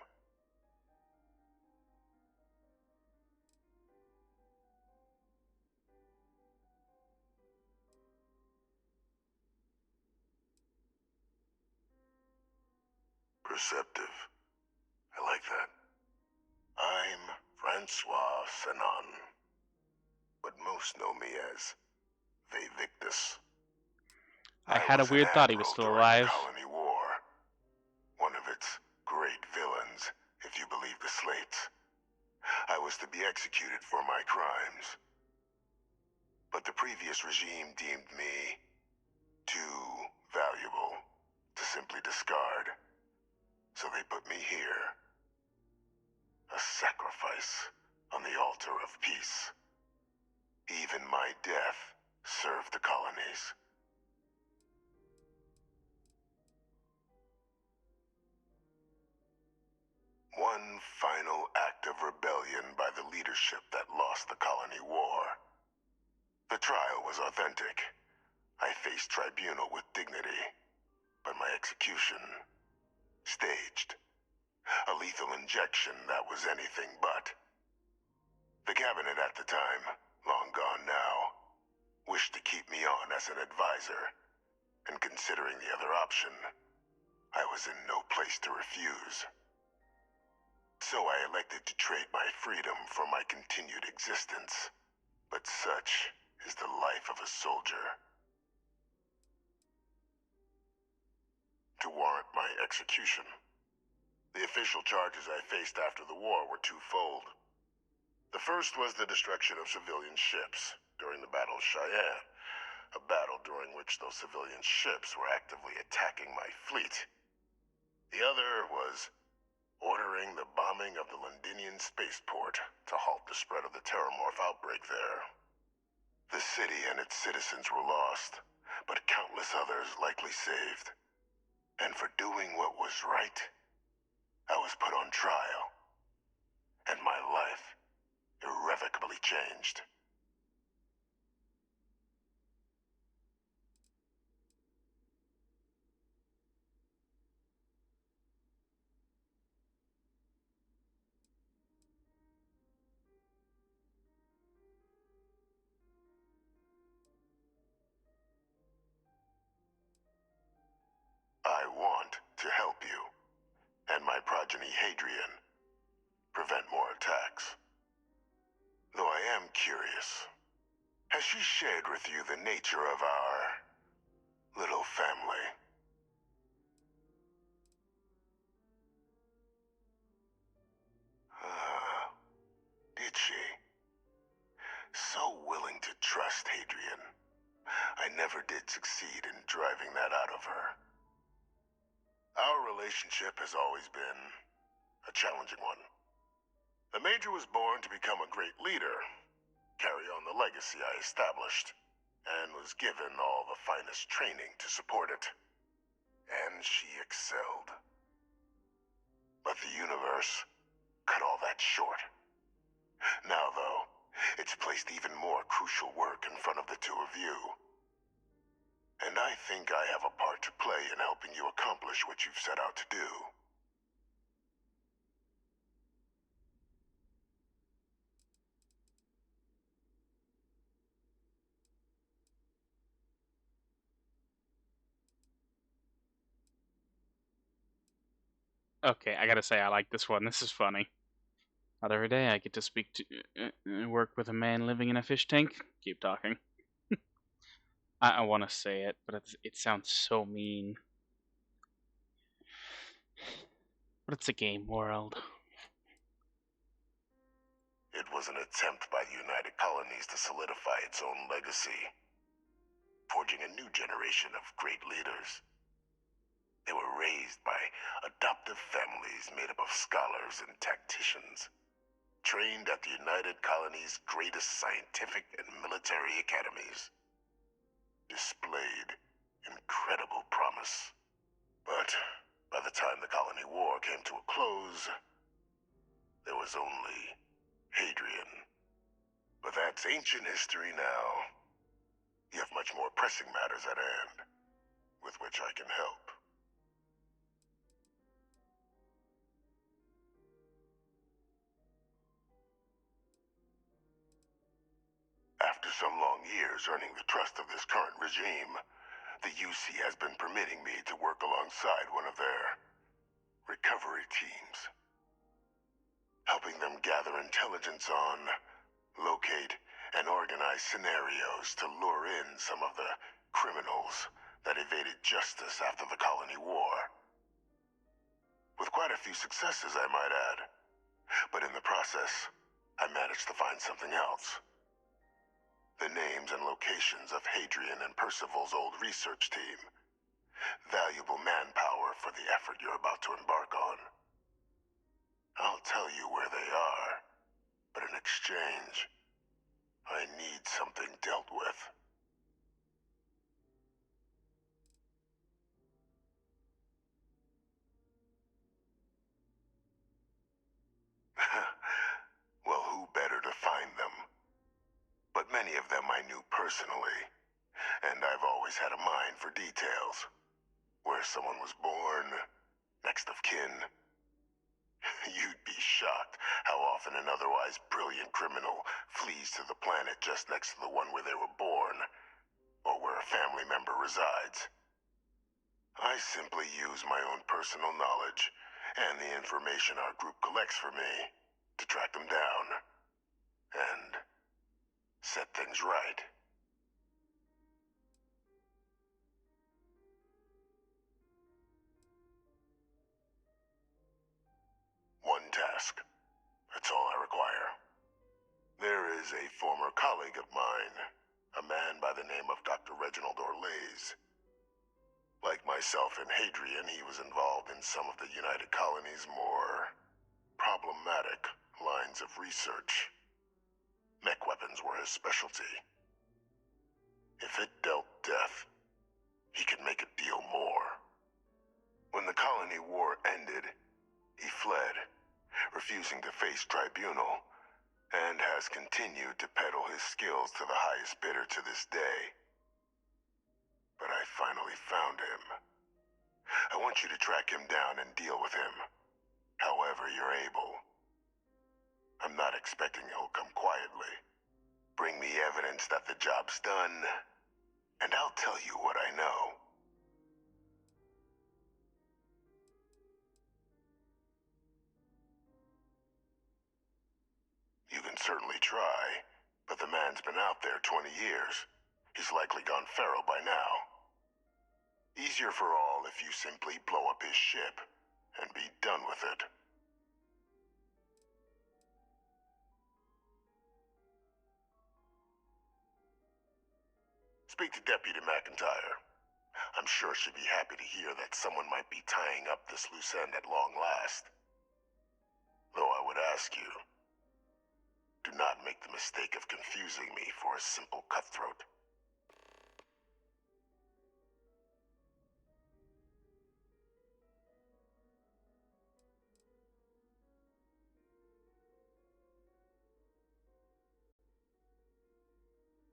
Perceptive. I like that. I'm Francois Sanon, but most know me as Vivictus. I had a was an weird thought he was admiral still during alive. the Colony War. One of its great villains, if you believe the slates. I was to be executed for my crimes. But the previous regime deemed me too valuable to simply discard. So they put me here. A sacrifice on the altar of peace. Even my death served the colonies. One final act of rebellion by the leadership that lost the colony war. The trial was authentic. I faced tribunal with dignity, but my execution, staged. A lethal injection that was anything but. The cabinet at the time, long gone now, wished to keep me on as an advisor, and considering the other option, I was in no place to refuse. So I elected to trade my freedom for my continued existence. But such is the life of a soldier. To warrant my execution, the official charges I faced after the war were twofold. The first was the destruction of civilian ships during the Battle of Cheyenne, a battle during which those civilian ships were actively attacking my fleet. The other was ordering the bombing of the Londinian spaceport to halt the spread of the Terramorph outbreak there. The city and its citizens were lost, but countless others likely saved. And for doing what was right, I was put on trial, and my life irrevocably changed. I want to help you, and my progeny Hadrian. prevent more attacks. Though I am curious, has she shared with you the nature of our little family? Did she? So willing to trust Hadrian. I never did succeed in driving that out of her. Our relationship has always been a challenging one. The Major was born to become a great leader, carry on the legacy I established, and was given all the finest training to support it. And she excelled. But the universe cut all that short. Now, though, it's placed even more crucial work in front of the two of you. And I think I have a part to play in helping you accomplish what you've set out to do. Okay, I gotta say, I like this one. This is funny. Not every day I get to speak to work with a man living in a fish tank. Keep talking. I want to say it, but it sounds so mean. But it's a game world. It was an attempt by the United Colonies to solidify its own legacy, forging a new generation of great leaders. They were raised by adoptive families made up of scholars and tacticians, trained at the United Colonies' greatest scientific and military academies. Displayed incredible promise. But by the time the Colony War came to a close, there was only Hadrian. But that's ancient history now. You have much more pressing matters at hand, with which I can help. After some long years earning the trust of this current regime, the UC has been permitting me to work alongside one of their recovery teams, helping them gather intelligence on, locate, and organize scenarios to lure in some of the criminals that evaded justice after the Colony War. With quite a few successes, I might add. But in the process, I managed to find something else. The names and locations of Hadrian and Percival's old research team. Valuable manpower for the effort you're about to embark on. I'll tell you where they are, but in exchange, I need something dealt with. Well, who better to find them? But many of them I knew personally, and I've always had a mind for details. Where someone was born, next of kin. You'd be shocked how often an otherwise brilliant criminal flees to the planet just next to the one where they were born, or where a family member resides. I simply use my own personal knowledge and the information our group collects for me to track them down and set things right. One task. That's all I require. There is a former colleague of mine, a man by the name of Dr. Reginald Orlaise. Like myself and Hadrian, he was involved in some of the United Colonies' more problematic lines of research. Mech weapons were his specialty. If it dealt death, he could make a deal more. When the Colony War ended, he fled, refusing to face tribunal, and has continued to peddle his skills to the highest bidder to this day. But I finally found him. I want you to track him down and deal with him, however you're able. I'm not expecting he'll come quietly. Bring me evidence that the job's done, and I'll tell you what I know. You can certainly try, but the man's been out there 20 years. He's likely gone feral by now. Easier for all if you simply blow up his ship and be done with it. Speak to Deputy McIntyre. I'm sure she'd be happy to hear that someone might be tying up this loose end at long last. Though I would ask you, do not make the mistake of confusing me for a simple cutthroat.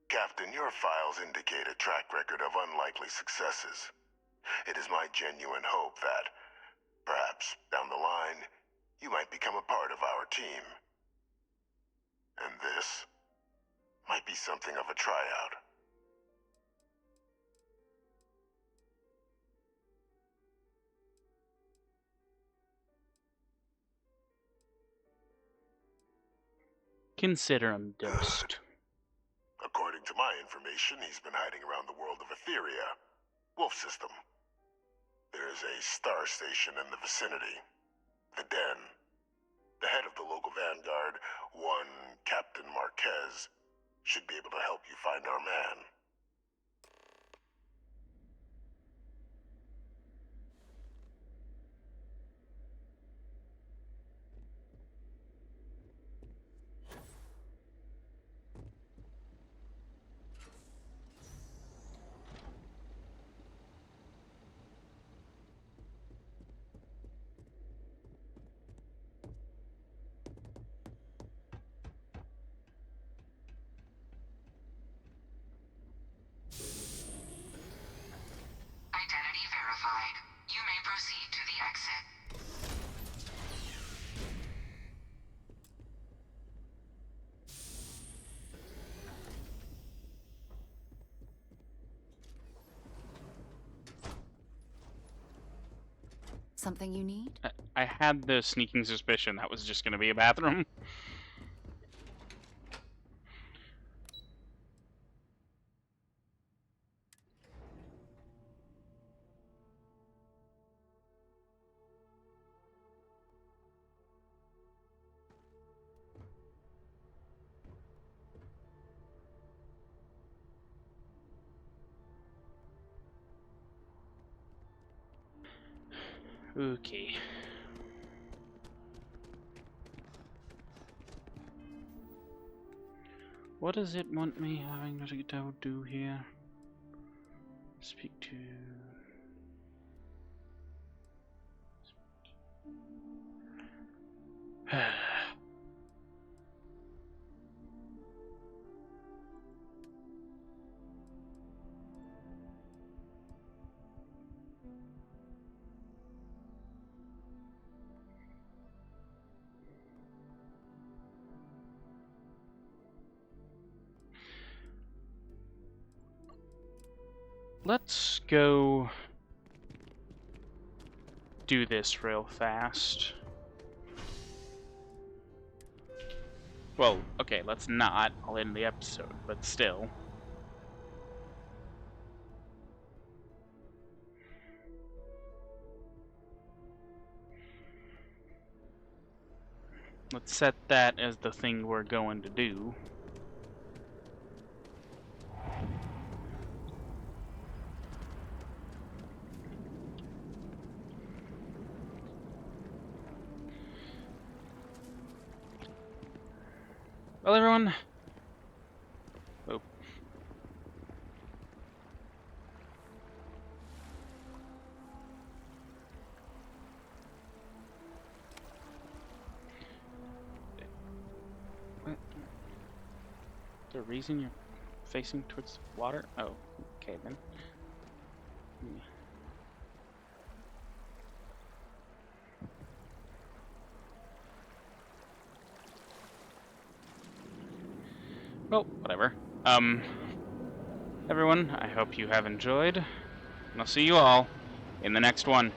Captain, your files indicate a track record of unlikely successes. It is my genuine hope that, perhaps down the line, you might become a part of our team. And this might be something of a tryout. Consider him dosed. According to my information, he's been hiding around the world of Etheria, Wolf System. There is a star station in the vicinity, the Den. The head of the local vanguard, one Captain Marquez, should be able to help you find our man. Identity verified. You may proceed to the exit. Something you need? I had the sneaking suspicion that was just going to be a bathroom. Okay. What does it want me having to do here? Speak to... Let's go do this real fast. Well, okay, let's not. I'll end the episode, but still. Let's set that as the thing we're going to do. Well, everyone. Oh. What? The reason you're facing towards the water? Oh, okay then. Yeah. Well, whatever. Everyone, I hope you have enjoyed, and I'll see you all in the next one.